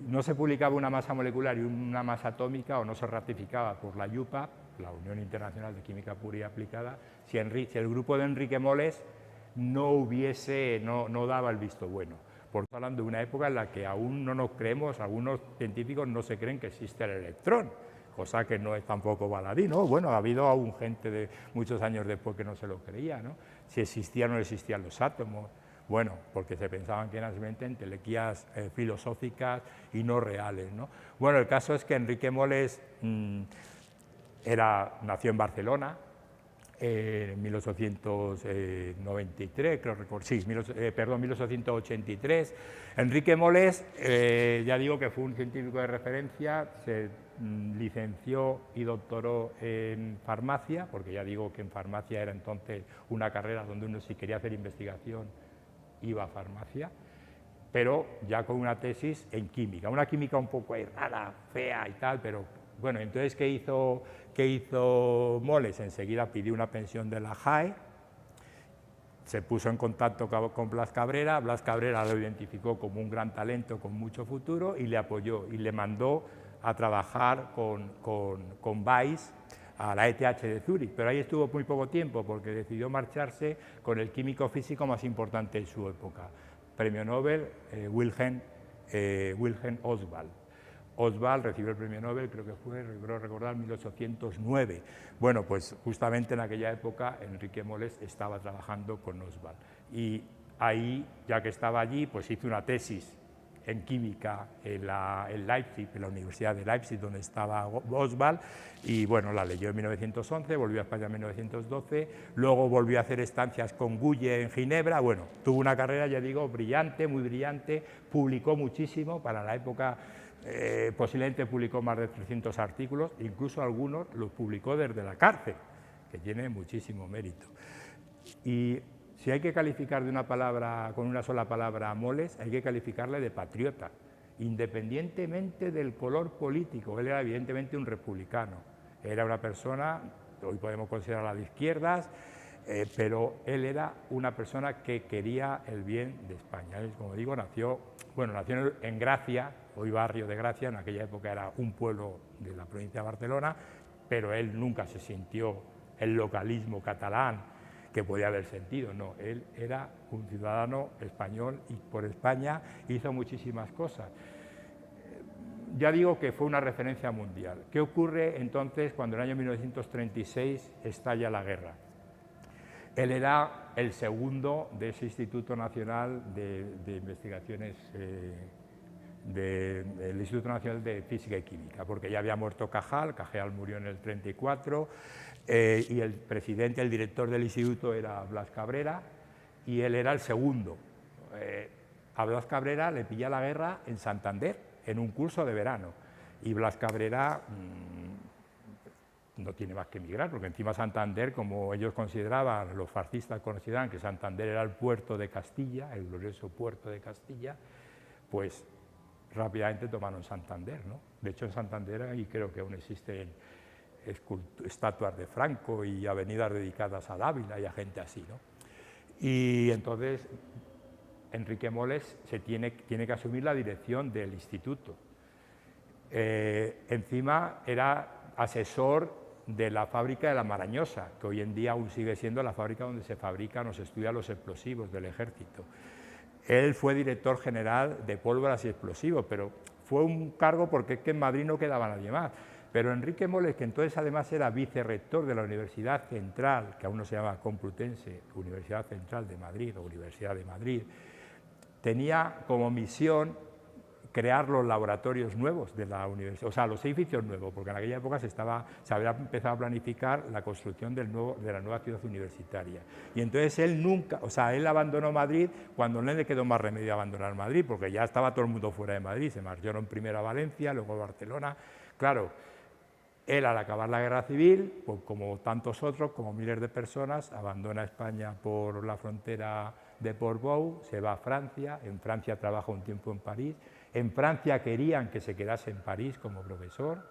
No se publicaba una masa molecular y una masa atómica, o no se ratificaba por la IUPAC, la Unión Internacional de Química Pura y Aplicada, si el grupo de Enrique Moles no daba el visto bueno. Porque estamos hablando de una época en la que aún no nos creemos, algunos científicos no se creen que existe el electrón, cosa que no es tampoco baladí, ¿no? Bueno, ha habido aún gente de muchos años después que no se lo creía, ¿no? Si existían o no existían los átomos. Bueno, porque se pensaban que eran simplemente entelequías filosóficas y no reales, ¿no? Bueno, el caso es que Enrique Moles nació en Barcelona en 1893, creo recordar, sí, 1883. Enrique Moles, ya digo que fue un científico de referencia, se licenció y doctoró en farmacia, porque ya digo que en farmacia era entonces una carrera donde uno, si quería hacer investigación, iba a farmacia, pero ya con una tesis en química, una química un poco rara, fea y tal, pero bueno, entonces, ¿qué hizo Moles? Enseguida pidió una pensión de la JAE, se puso en contacto con Blas Cabrera lo identificó como un gran talento con mucho futuro y le apoyó y le mandó a trabajar con Weiss a la ETH de Zúrich, pero ahí estuvo muy poco tiempo porque decidió marcharse con el químico físico más importante de su época, premio Nobel Wilhelm Ostwald. Ostwald recibió el premio Nobel, creo que fue, creo recordar, 1809. Bueno, pues justamente en aquella época Enrique Moles estaba trabajando con Ostwald. Y ahí, ya que estaba allí, pues hizo una tesis en química en Leipzig, en la Universidad de Leipzig, donde estaba Ostwald, y bueno, la leyó en 1911, volvió a España en 1912, luego volvió a hacer estancias con Guye en Ginebra. Bueno, tuvo una carrera, ya digo, brillante, muy brillante, publicó muchísimo para la época. Posiblemente publicó más de 300 artículos, incluso algunos los publicó desde la cárcel, que tiene muchísimo mérito. Y si hay que calificar de una palabra, con una sola palabra a Moles, hay que calificarle de patriota, independientemente del color político. Él era evidentemente un republicano, era una persona, hoy podemos considerarla de izquierdas, pero él era una persona que quería el bien de España. Él, como digo, nació en Gracia, hoy barrio de Gracia, en aquella época era un pueblo de la provincia de Barcelona, pero él nunca se sintió el localismo catalán que podía haber sentido, no, él era un ciudadano español y por España hizo muchísimas cosas. Ya digo que fue una referencia mundial. ¿Qué ocurre entonces cuando en el año 1936 estalla la guerra? Él era el segundo de ese Instituto Nacional de Investigaciones, del Instituto Nacional de Física y Química, porque ya había muerto Cajal murió en el 34, y el presidente, el director del instituto era Blas Cabrera, y él era el segundo. A Blas Cabrera le pilla la guerra en Santander, en un curso de verano, y Blas Cabrera no tiene más que emigrar, porque encima Santander, como ellos consideraban, los fascistas consideraban que Santander era el puerto de Castilla, el glorioso puerto de Castilla, pues rápidamente tomaron Santander, ¿no? De hecho, en Santander ahí creo que aún existen estatuas de Franco y avenidas dedicadas a Dávila y a gente así, ¿no? Y entonces Enrique Moles tiene que asumir la dirección del instituto. Encima era asesor de la fábrica de la Marañosa, que hoy en día aún sigue siendo la fábrica donde se fabrican o se estudian los explosivos del ejército. Él fue director general de pólvoras y explosivos, pero fue un cargo porque es que en Madrid no quedaba nadie más. Pero Enrique Moles, que entonces además era vicerrector de la Universidad Central, que aún no se llama Complutense, Universidad Central de Madrid o Universidad de Madrid, tenía como misión crear los laboratorios nuevos de la universidad, o sea, los edificios nuevos, porque en aquella época se había empezado a planificar la construcción de la nueva ciudad universitaria. Y entonces él abandonó Madrid cuando no le quedó más remedio abandonar Madrid, porque ya estaba todo el mundo fuera de Madrid, se marcharon primero a Valencia, luego a Barcelona. Claro, él al acabar la guerra civil, pues como tantos otros, como miles de personas, abandona España por la frontera de Portbou, se va a Francia, en Francia trabaja un tiempo en París. En Francia querían que se quedase en París como profesor,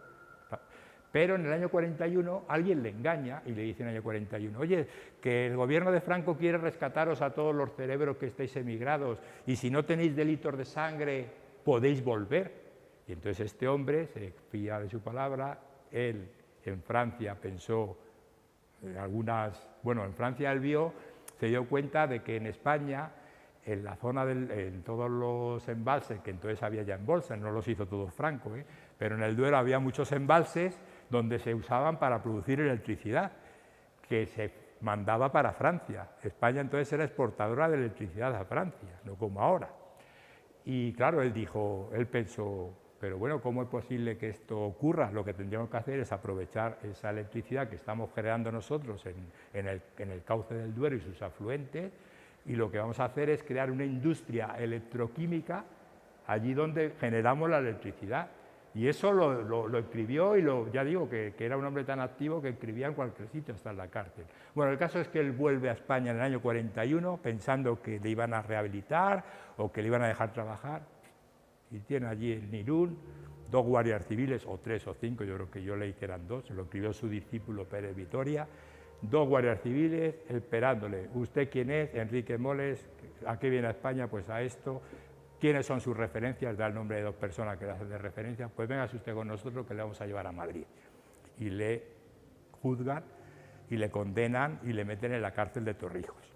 pero en el año 41 alguien le engaña y le dice en el año 41, oye, que el gobierno de Franco quiere rescataros a todos los cerebros que estáis emigrados y si no tenéis delitos de sangre podéis volver. Y entonces este hombre se fía de su palabra, él en Francia pensó en Francia él se dio cuenta de que en España, en la zona en todos los embalses, que entonces había ya embalses, no los hizo todos Franco, pero en el Duero había muchos embalses donde se usaban para producir electricidad, que se mandaba para Francia. España entonces era exportadora de electricidad a Francia, no como ahora. Y claro, él pensó, pero bueno, ¿cómo es posible que esto ocurra? Lo que tendríamos que hacer es aprovechar esa electricidad que estamos creando nosotros en el cauce del Duero y sus afluentes, y lo que vamos a hacer es crear una industria electroquímica allí donde generamos la electricidad. Y eso lo escribió y ya digo que era un hombre tan activo que escribía en cualquier sitio, hasta en la cárcel. Bueno, el caso es que él vuelve a España en el año 41 pensando que le iban a rehabilitar o que le iban a dejar trabajar, y tiene allí en Irún 2 guardias civiles, o 3 o 5, yo creo que yo leí que eran 2, lo escribió su discípulo Pérez Vitoria, 2 guardias civiles esperándole. ¿Usted quién es? Enrique Moles. ¿A qué viene a España? Pues a esto. ¿Quiénes son sus referencias? Da el nombre de 2 personas que le hacen de referencia. Pues véngase usted con nosotros que le vamos a llevar a Madrid. Y le juzgan y le condenan y le meten en la cárcel de Torrijos.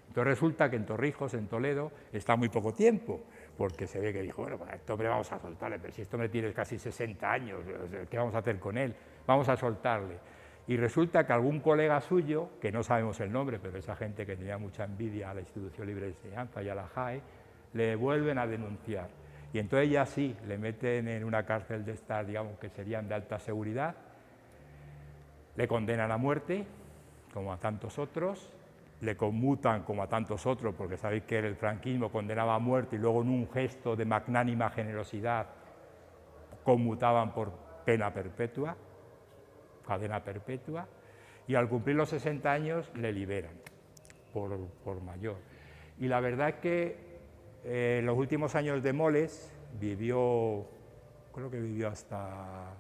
Entonces resulta que en Torrijos, en Toledo, está muy poco tiempo, porque se ve que dijo, bueno, pues a este hombre vamos a soltarle, pero si este hombre tiene casi 60 años, ¿qué vamos a hacer con él? Vamos a soltarle. Y resulta que algún colega suyo, que no sabemos el nombre, pero esa gente que tenía mucha envidia a la Institución Libre de Enseñanza y a la JAE, le vuelven a denunciar. Y entonces ya sí, le meten en una cárcel de estas, digamos, que serían de alta seguridad, le condenan a muerte, como a tantos otros, le conmutan como a tantos otros, porque sabéis que el franquismo condenaba a muerte y luego en un gesto de magnánima generosidad conmutaban por pena perpetua, cadena perpetua, y al cumplir los 60 años le liberan por mayor. Y la verdad es que los últimos años de Moles vivió, creo que vivió hasta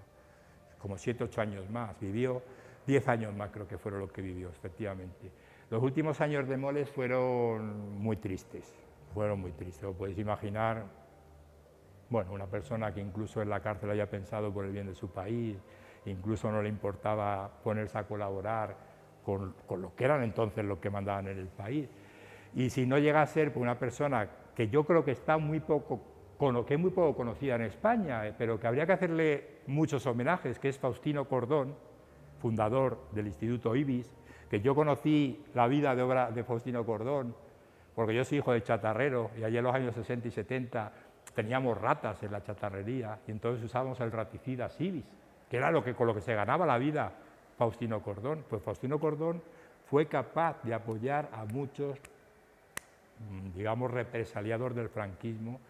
como 7 o 8 años más, vivió 10 años más, creo que fueron los que vivió, efectivamente. Los últimos años de Moles fueron muy tristes, os podéis imaginar, bueno, una persona que incluso en la cárcel haya pensado por el bien de su país, incluso no le importaba ponerse a colaborar con lo que eran entonces los que mandaban en el país. Y si no llega a ser por una persona que yo creo que está muy poco conocida en España, pero que habría que hacerle muchos homenajes, que es Faustino Cordón, fundador del Instituto Ibis, que yo conocí la vida de obra de Faustino Cordón, porque yo soy hijo de chatarrero y allí en los años 60 y 70 teníamos ratas en la chatarrería y entonces usábamos el raticida Ibis, que era con lo que se ganaba la vida Faustino Cordón. Pues Faustino Cordón fue capaz de apoyar a muchos, digamos, represaliados del franquismo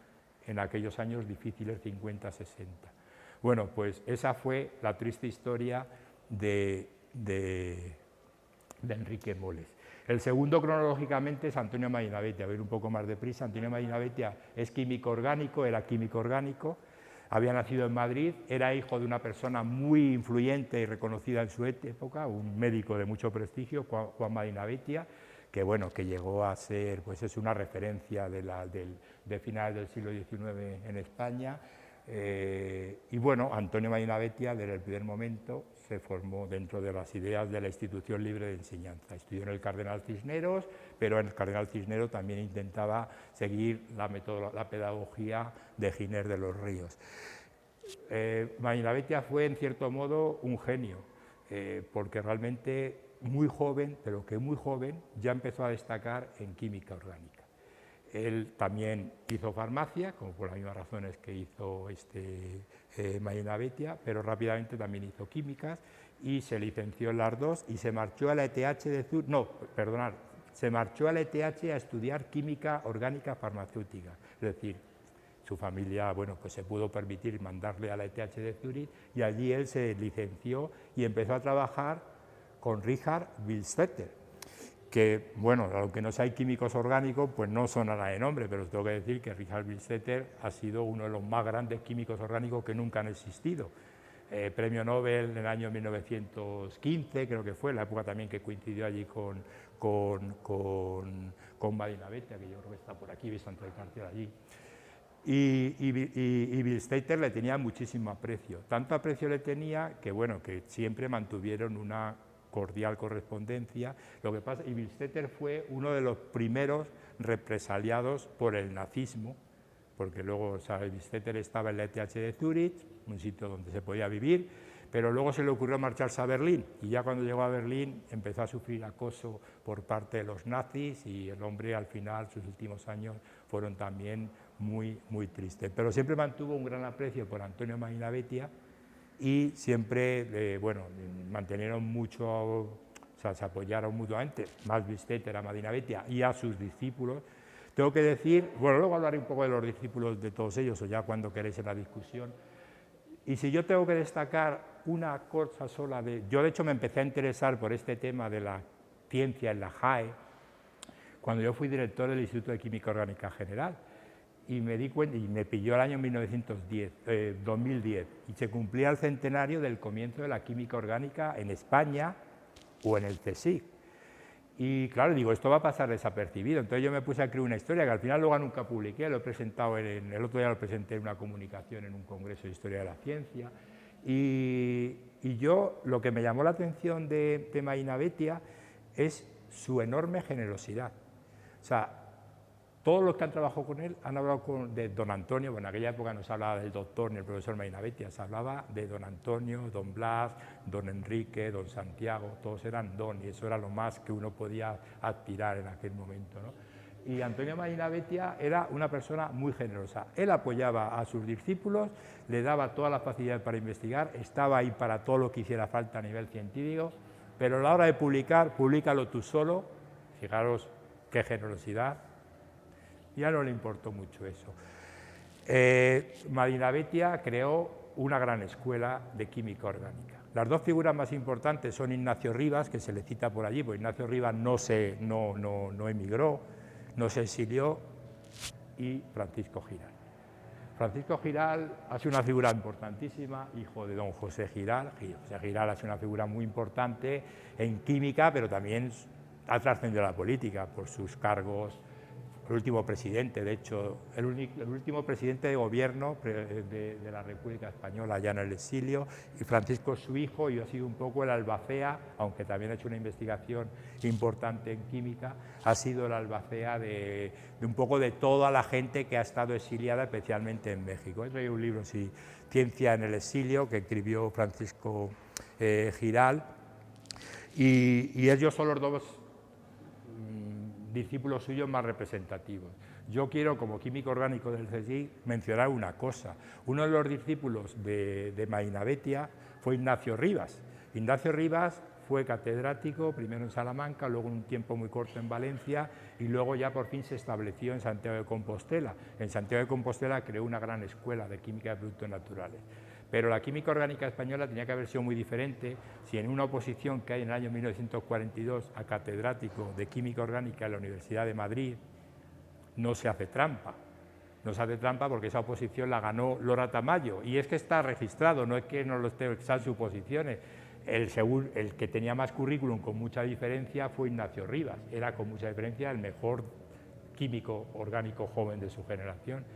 en aquellos años difíciles, 50, 60. Bueno, pues esa fue la triste historia de Enrique Moles. El segundo cronológicamente es Antonio Madinabetia. A ver un poco más deprisa. Antonio Madinabetia es químico orgánico, era químico orgánico, había nacido en Madrid, era hijo de una persona muy influyente y reconocida en su época, un médico de mucho prestigio, Juan Madinabetia, que bueno, que llegó a ser, pues es una referencia de finales del siglo XIX en España. Y bueno, Antonio Madinabetia desde el primer momento se formó dentro de las ideas de la Institución Libre de Enseñanza. Estudió en el Cardenal Cisneros, pero en el Cardenal Cisneros también intentaba seguir la pedagogía de Giner de los Ríos. Madinabetia fue en cierto modo un genio, porque realmente muy joven, pero que muy joven, ya empezó a destacar en química orgánica. Él también hizo farmacia, como por las mismas razones que hizo Madinabetia, pero rápidamente también hizo químicas y se licenció en las dos y se marchó a la ETH de Zúrich, se marchó a la ETH a estudiar química orgánica farmacéutica, es decir, su familia, bueno, pues se pudo permitir mandarle a la ETH de Zúrich y allí él se licenció y empezó a trabajar con Richard Bilstetter, que, bueno, aunque no sean químicos orgánicos, pues no sonará de nombre, pero os tengo que decir que Richard Bilstetter ha sido uno de los más grandes químicos orgánicos que nunca han existido. Premio Nobel en el año 1915, creo que fue, la época también que coincidió allí con Madinabetia, que yo creo que está por aquí, visto antes de partir allí. Y Bilstetter le tenía muchísimo aprecio, tanto aprecio le tenía que, bueno, que siempre mantuvieron una cordial correspondencia. Lo que pasa, y Bilstetter fue uno de los primeros represaliados por el nazismo, porque luego, o sea, Bilstetter estaba en la ETH de Zúrich, un sitio donde se podía vivir, pero luego se le ocurrió marcharse a Berlín, y ya cuando llegó a Berlín empezó a sufrir acoso por parte de los nazis, y el hombre al final, sus últimos años, fueron también muy, muy tristes. Pero siempre mantuvo un gran aprecio por Antonio Madinabetia, y siempre, bueno, mantenieron mucho, o sea, se apoyaron mutuamente, más Bilstetter a Madinabetia y a sus discípulos. Tengo que decir, bueno, luego hablaré un poco de los discípulos de todos ellos, o ya cuando queréis en la discusión. Y si yo tengo que destacar una cosa sola, yo de hecho me empecé a interesar por este tema de la ciencia en la JAE, cuando yo fui director del Instituto de Química Orgánica General, y me di cuenta, y me pilló el año 2010, y se cumplía el centenario del comienzo de la química orgánica en España o en el CSIC. Y claro, digo, esto va a pasar desapercibido. Entonces yo me puse a escribir una historia que al final luego nunca publiqué, lo he presentado el otro día lo presenté en una comunicación en un congreso de historia de la ciencia. Y yo, lo que me llamó la atención de Maina Betia es su enorme generosidad. O sea, todos los que han trabajado con él han hablado de don Antonio. Bueno, en aquella época no se hablaba del doctor ni el profesor Maina Betia, se hablaba de don Antonio, don Blas, don Enrique, don Santiago, todos eran don, y eso era lo más que uno podía aspirar en aquel momento, ¿no? Y Antonio Maina Betia era una persona muy generosa. Él apoyaba a sus discípulos, le daba todas las facilidades para investigar, estaba ahí para todo lo que hiciera falta a nivel científico, pero a la hora de publicar, públicalo tú solo. Fijaros qué generosidad. Ya no le importó mucho eso. Maina Betia creó una gran escuela de química orgánica. Las dos figuras más importantes son Ignacio Rivas, que se le cita por allí, porque Ignacio Rivas no emigró, no se exilió, y Francisco Giral. Francisco Giral ha sido una figura importantísima, hijo de don José Giral. José Giral ha sido una figura muy importante en química, pero también ha trascendido la política por sus cargos. El último presidente, de hecho, el último presidente de gobierno de la República Española, ya en el exilio, y Francisco es su hijo, y ha sido un poco el albacea, aunque también ha hecho una investigación importante en química, ha sido el albacea de un poco de toda la gente que ha estado exiliada, especialmente en México. He traído un libro, sí, Ciencia en el exilio, que escribió Francisco Giral, y ellos son los dos discípulos suyos más representativos. Yo quiero, como químico orgánico del CSIC, mencionar una cosa. Uno de los discípulos de Maina Betia fue Ignacio Rivas. Ignacio Rivas fue catedrático, primero en Salamanca, luego un tiempo muy corto en Valencia, y luego ya por fin se estableció en Santiago de Compostela. En Santiago de Compostela creó una gran escuela de química de productos naturales. Pero la química orgánica española tenía que haber sido muy diferente si en una oposición que hay en el año 1942 a catedrático de química orgánica en la Universidad de Madrid no se hace trampa. No se hace trampa porque esa oposición la ganó Lora Tamayo, y es que está registrado, no es que no lo esté, sean suposiciones. El que tenía más currículum con mucha diferencia fue Ignacio Rivas, era con mucha diferencia el mejor químico orgánico joven de su generación.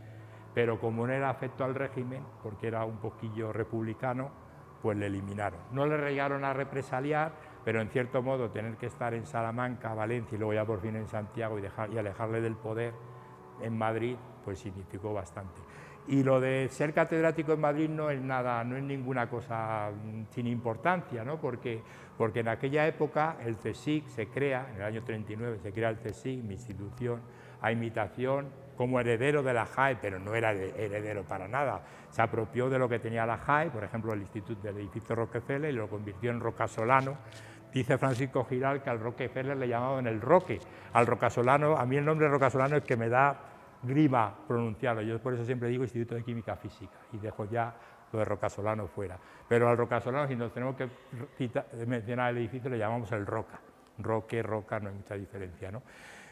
Pero como no era afecto al régimen, porque era un poquillo republicano, pues le eliminaron. No le llegaron a represaliar, pero en cierto modo tener que estar en Salamanca, Valencia y luego ya por fin en Santiago y alejarle del poder en Madrid, pues significó bastante. Y lo de ser catedrático en Madrid no es nada, no es ninguna cosa sin importancia, ¿no? Porque en aquella época el CSIC se crea, en el año 39 se crea el CSIC, mi institución, a imitación, como heredero de la JAE, pero no era heredero para nada. Se apropió de lo que tenía la JAE, por ejemplo, el Instituto del edificio Rockefeller, y lo convirtió en Rocasolano. Dice Francisco Giral que al Rockefeller le llamaban el Roque. Al Rocasolano, a mí el nombre Rocasolano es que me da grima pronunciarlo. Yo por eso siempre digo Instituto de Química Física y dejo ya lo de Rocasolano fuera. Pero al Rocasolano, si nos tenemos que mencionar el edificio, le llamamos el Roca. Roque, Roca, no hay mucha diferencia, ¿no?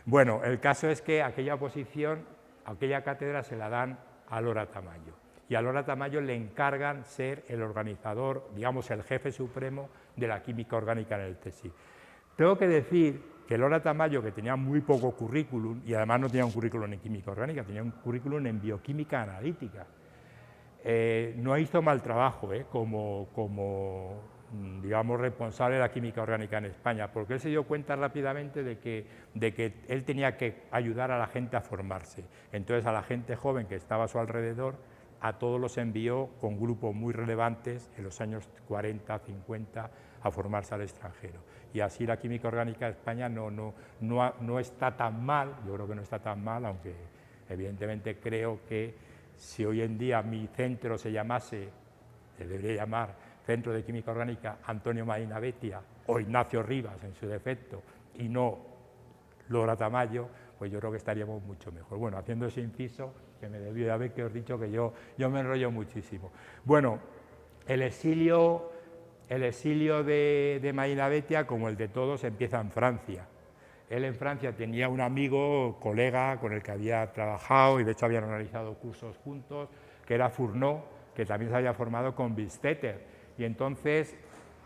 Bueno, el caso es que aquella oposición, aquella cátedra se la dan a Lora Tamayo, y a Lora Tamayo le encargan ser el organizador, digamos el jefe supremo de la química orgánica en el CSIC. Tengo que decir que Lora Tamayo, que tenía muy poco currículum, y además no tenía un currículum en química orgánica, tenía un currículum en bioquímica analítica, no hizo mal trabajo como digamos, responsable de la química orgánica en España, porque él se dio cuenta rápidamente de que él tenía que ayudar a la gente a formarse. Entonces, a la gente joven que estaba a su alrededor, a todos los envió con grupos muy relevantes en los años 40, 50, a formarse al extranjero. Y así la química orgánica de España no está tan mal, yo creo que no está tan mal, aunque evidentemente creo que si hoy en día mi centro se llamase, se debería llamar Centro de Química Orgánica Antonio Maina Betia o Ignacio Rivas en su defecto, y no Lora Tamayo, pues yo creo que estaríamos mucho mejor. Bueno, haciendo ese inciso, que me debió de haber, que os he dicho que yo me enrollo muchísimo. Bueno, el exilio de Maina Betia, como el de todos, empieza en Francia. Él en Francia tenía un amigo, colega, con el que había trabajado y de hecho habían realizado cursos juntos, que era Fourneau, que también se había formado con Bistetter. Y entonces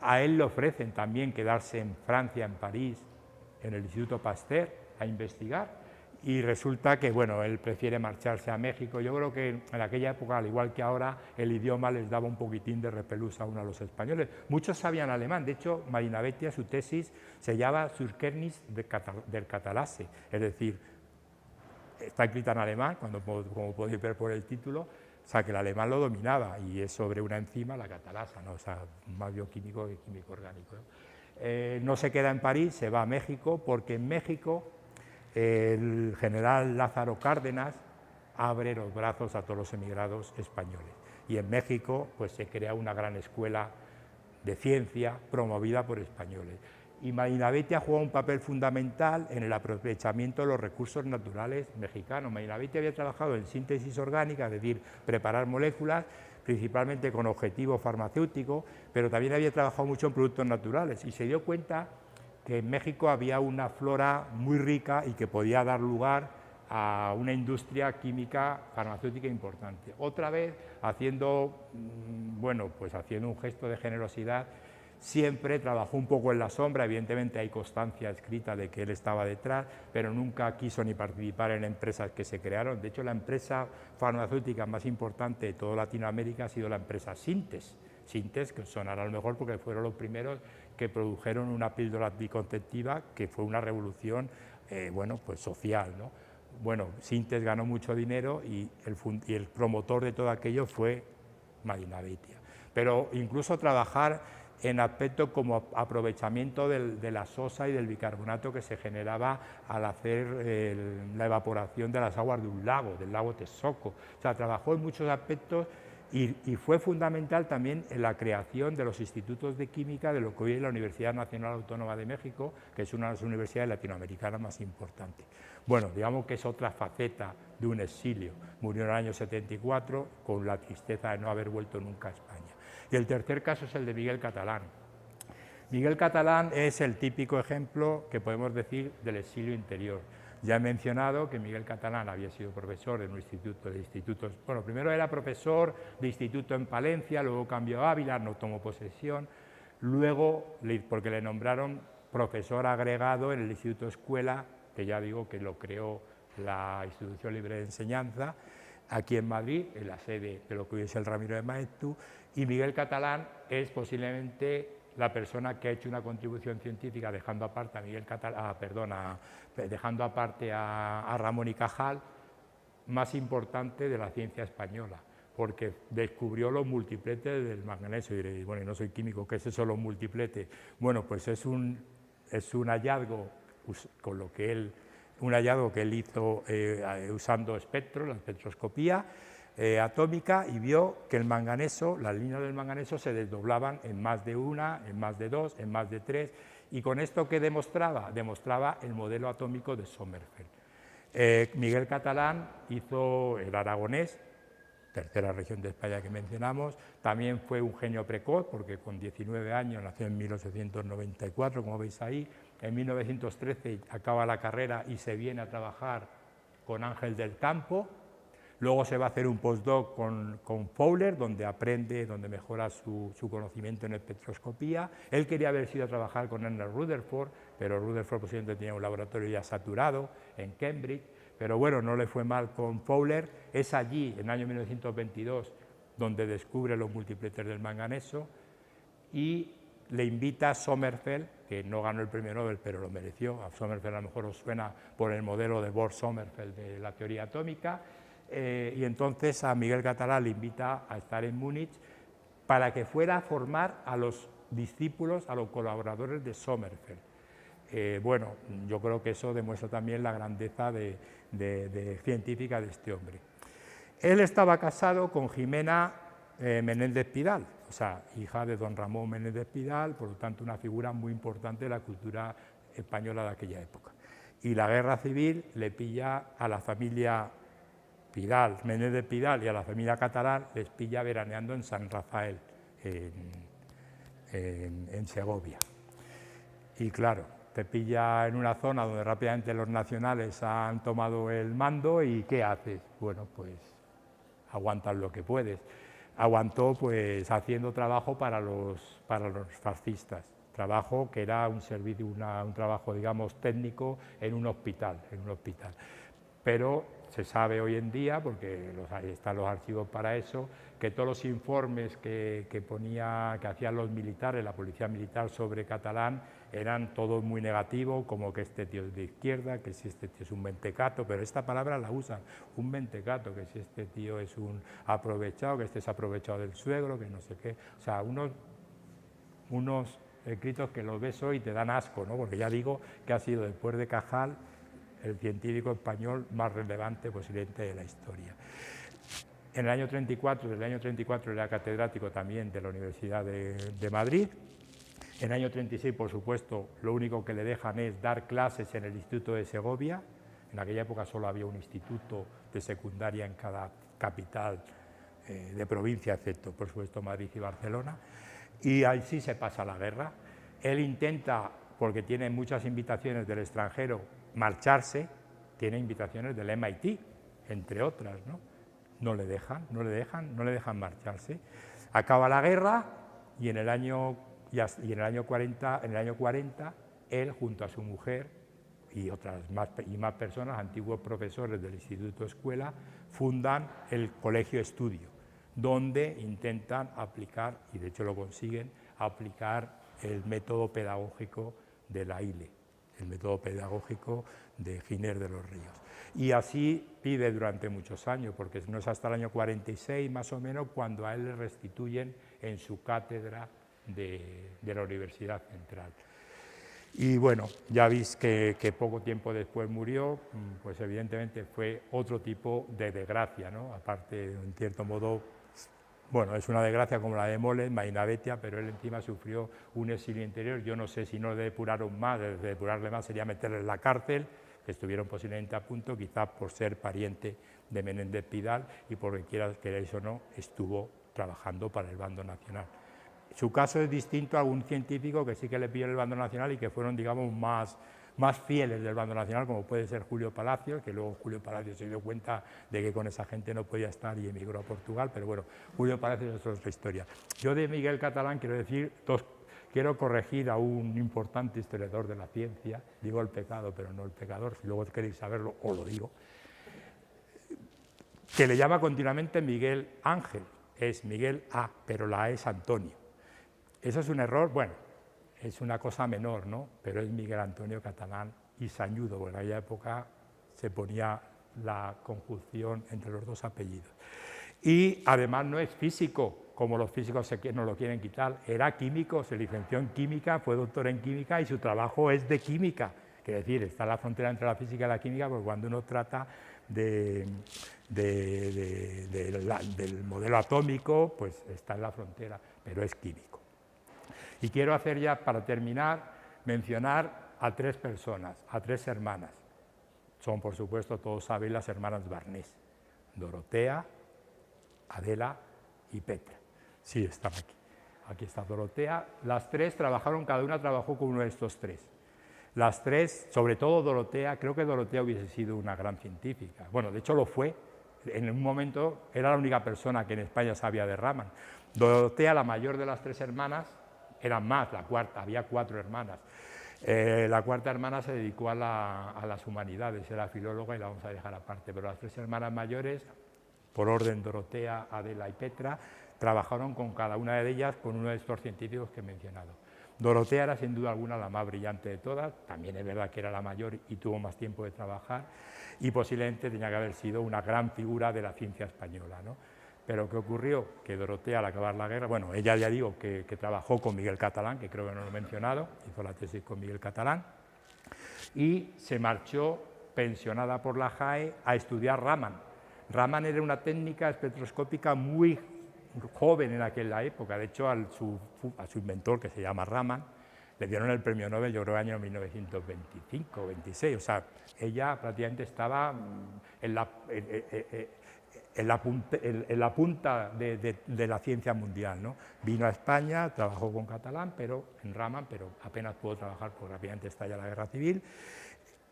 A él le ofrecen también quedarse en Francia, en París, en el Instituto Pasteur, a investigar, y resulta que, bueno, él prefiere marcharse a México. Yo creo que en aquella época, al igual que ahora, el idioma les daba un poquitín de repelús aún a los españoles. Muchos sabían alemán, de hecho, Marinabeitia, su tesis se llama Zur Kenntnis der Catalase, es decir, está escrita en alemán, como podéis ver por el título, o sea, que el alemán lo dominaba, y es sobre una enzima, la catalasa, ¿no? O sea, más bioquímico que químico orgánico, ¿no? No se queda en París, se va a México, porque en México el general Lázaro Cárdenas abre los brazos a todos los emigrados españoles. Y en México pues, se crea una gran escuela de ciencia promovida por españoles. Y Marinabeitia juega un papel fundamental en el aprovechamiento de los recursos naturales mexicanos. Marinabeitia había trabajado en síntesis orgánica, es decir, preparar moléculas, principalmente con objetivo farmacéutico, pero también había trabajado mucho en productos naturales y se dio cuenta que en México había una flora muy rica y que podía dar lugar a una industria química farmacéutica importante. Otra vez, haciendo un gesto de generosidad, siempre trabajó un poco en la sombra. Evidentemente hay constancia escrita de que él estaba detrás, pero nunca quiso ni participar en empresas que se crearon. De hecho, la empresa farmacéutica más importante de toda Latinoamérica ha sido la empresa Sintes. Sintes, que sonará a lo mejor porque fueron los primeros que produjeron una píldora anticonceptiva que fue una revolución social, ¿no? Bueno, Sintes ganó mucho dinero y el promotor de todo aquello fue Marinabeitia. Pero incluso trabajar en aspectos como aprovechamiento de la sosa y del bicarbonato que se generaba al hacer la evaporación de las aguas de un lago, del lago Texcoco. O sea, trabajó en muchos aspectos y fue fundamental también en la creación de los institutos de química de lo que hoy es la Universidad Nacional Autónoma de México, que es una de las universidades latinoamericanas más importantes. Bueno, digamos que es otra faceta de un exilio. Murió en el año 74 con la tristeza de no haber vuelto nunca a España. Y el tercer caso es el de Miguel Catalán. Miguel Catalán es el típico ejemplo que podemos decir del exilio interior. Ya he mencionado que Miguel Catalán había sido profesor en un instituto de institutos. Bueno, primero era profesor de instituto en Palencia, luego cambió a Ávila, no tomó posesión, luego, porque le nombraron profesor agregado en el Instituto Escuela, que ya digo que lo creó la Institución Libre de Enseñanza, aquí en Madrid, en la sede de lo que hoy es el Ramiro de Maeztu, y Miguel Catalán es posiblemente la persona que ha hecho una contribución científica dejando aparte a Ramón y Cajal, más importante de la ciencia española, porque descubrió los multipletes del manganeso. Y diréis, bueno, no soy químico, ¿qué es eso los multipletes? Bueno, pues es un hallazgo que él hizo usando espectros, la espectroscopía atómica, y vio que el manganeso, las líneas del manganeso se desdoblaban en más de una, en más de dos, en más de tres, y con esto ¿qué demostraba? Demostraba el modelo atómico de Sommerfeld. Miguel Catalán hizo el aragonés, tercera región de España que mencionamos, también fue un genio precoz, porque con 19 años, nació en 1894, como veis ahí, en 1913 acaba la carrera y se viene a trabajar con Ángel del Campo. Luego se va a hacer un postdoc con Fowler, donde aprende, donde mejora su conocimiento en espectroscopía. Él quería haber sido a trabajar con Ernest Rutherford, pero Rutherford posiblemente tenía un laboratorio ya saturado en Cambridge, pero bueno, no le fue mal con Fowler. Es allí, en el año 1922, donde descubre los multipletes del manganeso y le invita a Sommerfeld, que no ganó el premio Nobel, pero lo mereció. A Sommerfeld a lo mejor os suena por el modelo de Bohr-Sommerfeld de la teoría atómica. Y entonces a Miguel Catalán le invita a estar en Múnich para que fuera a formar a los discípulos, a los colaboradores de Sommerfeld. Bueno, yo creo que eso demuestra también la grandeza científica de este hombre. Él estaba casado con Jimena Menéndez Pidal, o sea, hija de don Ramón Menéndez Pidal, por lo tanto una figura muy importante de la cultura española de aquella época. Y la guerra civil le pilla a la familia Pidal, Menéndez Pidal, y a la familia Catalán les pilla veraneando en San Rafael, en Segovia. Y claro, te pilla en una zona donde rápidamente los nacionales han tomado el mando y ¿qué haces? Bueno, pues aguantas lo que puedes. aguantó pues haciendo trabajo para los fascistas, trabajo que era un servicio, un trabajo digamos técnico en un hospital, Pero se sabe hoy en día, porque ahí están los archivos para eso, que todos los informes que hacían los militares, la policía militar sobre Catalán, eran todos muy negativos, como que este tío es de izquierda, que si este tío es un mentecato, pero esta palabra la usan, un mentecato, que si este tío es un aprovechado, que este es aprovechado del suegro, que no sé qué, o sea, unos escritos que los ves hoy y te dan asco, ¿no? Porque ya digo que ha sido después de Cajal el científico español más relevante posiblemente de la historia. En el año 34, desde el año 34 era catedrático también de la Universidad de Madrid. En el año 36, por supuesto, lo único que le dejan es dar clases en el Instituto de Segovia. En aquella época solo había un instituto de secundaria en cada capital de provincia, excepto, por supuesto, Madrid y Barcelona. Y ahí sí se pasa la guerra. Él intenta, porque tiene muchas invitaciones del extranjero, marcharse, tiene invitaciones del MIT, entre otras, ¿no? No le dejan marcharse. Acaba la guerra y en el año 40, él junto a su mujer y más personas, antiguos profesores del Instituto Escuela, fundan el Colegio Estudio, donde intentan aplicar, y de hecho lo consiguen, aplicar el método pedagógico de la ILE, el método pedagógico de Giner de los Ríos. Y así vive durante muchos años, porque no es hasta el año 46 más o menos cuando a él le restituyen en su cátedra de la Universidad Central. Y bueno, ya veis que poco tiempo después murió, pues evidentemente fue otro tipo de desgracia, ¿no? Aparte, en cierto modo, bueno, es una desgracia como la de Moles, Marina Betia, pero él encima sufrió un exilio interior. Yo no sé si no le depuraron más, de depurarle más sería meterle en la cárcel, que estuvieron posiblemente a punto, quizás por ser pariente de Menéndez Pidal y porque queráis o no, estuvo trabajando para el bando nacional. Su caso es distinto a algún científico que sí que le pilló el bando nacional y que fueron, digamos, más fieles del bando nacional, como puede ser Julio Palacios, que luego Julio Palacios se dio cuenta de que con esa gente no podía estar y emigró a Portugal, pero bueno, Julio Palacios es otra historia. Yo de Miguel Catalán quiero decir quiero corregir a un importante historiador de la ciencia, digo el pecado, pero no el pecador, si luego queréis saberlo, os lo digo, que le llama continuamente Miguel Ángel, es Miguel A, pero la A es Antonio. Eso es un error, bueno, es una cosa menor, ¿no? Pero es Miguel Antonio Catalán y Sañudo, porque en aquella época se ponía la conjunción entre los dos apellidos. Y además no es físico, como los físicos nos lo quieren quitar, era químico, se licenció en química, fue doctor en química y su trabajo es de química. Quiere decir, está en la frontera entre la física y la química, porque cuando uno trata del modelo atómico, pues está en la frontera, pero es químico. Y quiero hacer ya, para terminar, mencionar a tres personas, a tres hermanas. Son, por supuesto, todos sabéis, las hermanas Barnés, Dorotea, Adela y Petra. Sí, están aquí. Aquí está Dorotea. Las tres trabajaron, cada una trabajó con uno de estos tres. Las tres, sobre todo Dorotea, creo que Dorotea hubiese sido una gran científica. Bueno, de hecho lo fue. En un momento era la única persona que en España sabía de Raman. Dorotea, la mayor de las tres hermanas, eran más, la cuarta, había cuatro hermanas. La cuarta hermana se dedicó a las humanidades, era filóloga y la vamos a dejar aparte, pero las tres hermanas mayores, por orden Dorotea, Adela y Petra, trabajaron con cada una de ellas con uno de estos científicos que he mencionado. Dorotea era sin duda alguna la más brillante de todas, también es verdad que era la mayor y tuvo más tiempo de trabajar y posiblemente tenía que haber sido una gran figura de la ciencia española, ¿no? Pero ¿qué ocurrió? Que Dorotea, al acabar la guerra, bueno, ella ya digo que trabajó con Miguel Catalán, que creo que no lo he mencionado, hizo la tesis con Miguel Catalán, y se marchó pensionada por la JAE a estudiar Raman. Raman era una técnica espectroscópica muy joven en aquella época, de hecho a su inventor, que se llama Raman, le dieron el premio Nobel, yo creo, en el año 1925 o 26, o sea, ella prácticamente estaba en la punta de la ciencia mundial, ¿no? Vino a España, trabajó con Catalán, en Raman, pero apenas pudo trabajar porque rápidamente estalla la guerra civil.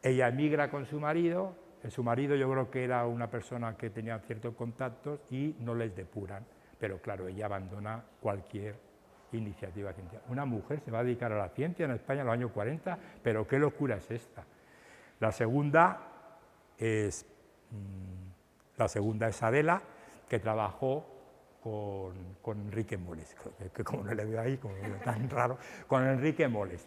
Ella emigra con su marido, yo creo que era una persona que tenía ciertos contactos y no les depuran. pero claro, ella abandona cualquier iniciativa científica. Una mujer se va a dedicar a la ciencia en España en los años 40, pero qué locura es esta. La segunda es Adela, que trabajó con Enrique Moles, que como no le veo ahí, como tan raro, con Enrique Moles.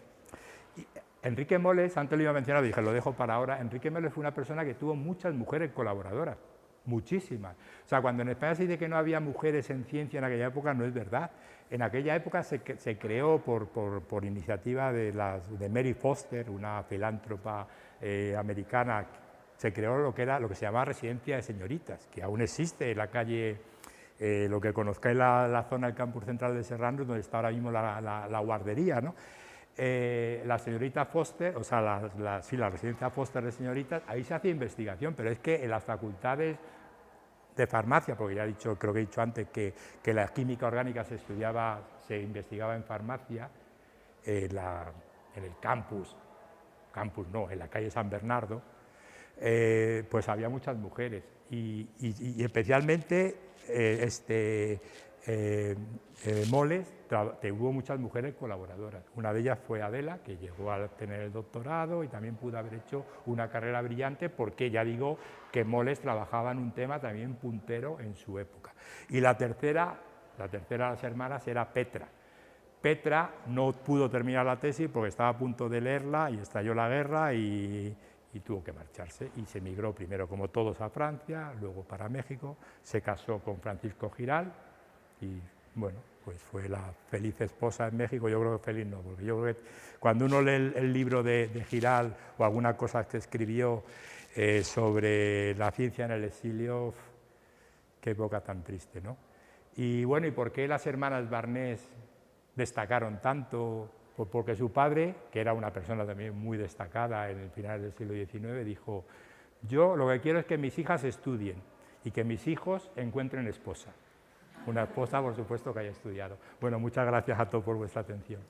Enrique Moles, antes lo iba a mencionar, dije, lo dejo para ahora. Enrique Moles fue una persona que tuvo muchas mujeres colaboradoras, muchísimas. O sea, cuando en España se dice que no había mujeres en ciencia en aquella época, no es verdad. En aquella época se creó por iniciativa de Mary Foster, una filántropa americana, se creó lo que se llamaba residencia de señoritas, que aún existe en la calle, lo que conozcáis la zona del campus central de Serrano, donde está ahora mismo la guardería, ¿no? La señorita Foster, o sea, la residencia Foster de señoritas, ahí se hace investigación, pero es que en las facultades de farmacia, porque ya creo que he dicho antes que la química orgánica se investigaba en farmacia, en el campus no, en la calle San Bernardo, pues había muchas mujeres y especialmente Moles tuvo muchas mujeres colaboradoras. Una de ellas fue Adela, que llegó a tener el doctorado y también pudo haber hecho una carrera brillante, porque ya digo que Moles trabajaba en un tema también puntero en su época. Y la tercera de las hermanas era Petra. Petra no pudo terminar la tesis porque estaba a punto de leerla y estalló la guerra y tuvo que marcharse, y se emigró primero, como todos, a Francia, luego para México, se casó con Francisco Giral y, bueno, pues fue la feliz esposa en México. Yo creo que feliz no, porque yo creo que cuando uno lee el libro de Giral o alguna cosa que escribió sobre la ciencia en el exilio, qué época tan triste, ¿no? Y bueno, ¿y por qué las hermanas Barnés destacaron tanto? Pues porque su padre, que era una persona también muy destacada en el final del siglo XIX, dijo: yo lo que quiero es que mis hijas estudien y que mis hijos encuentren esposa. Una esposa, por supuesto, que haya estudiado. Bueno, muchas gracias a todos por vuestra atención.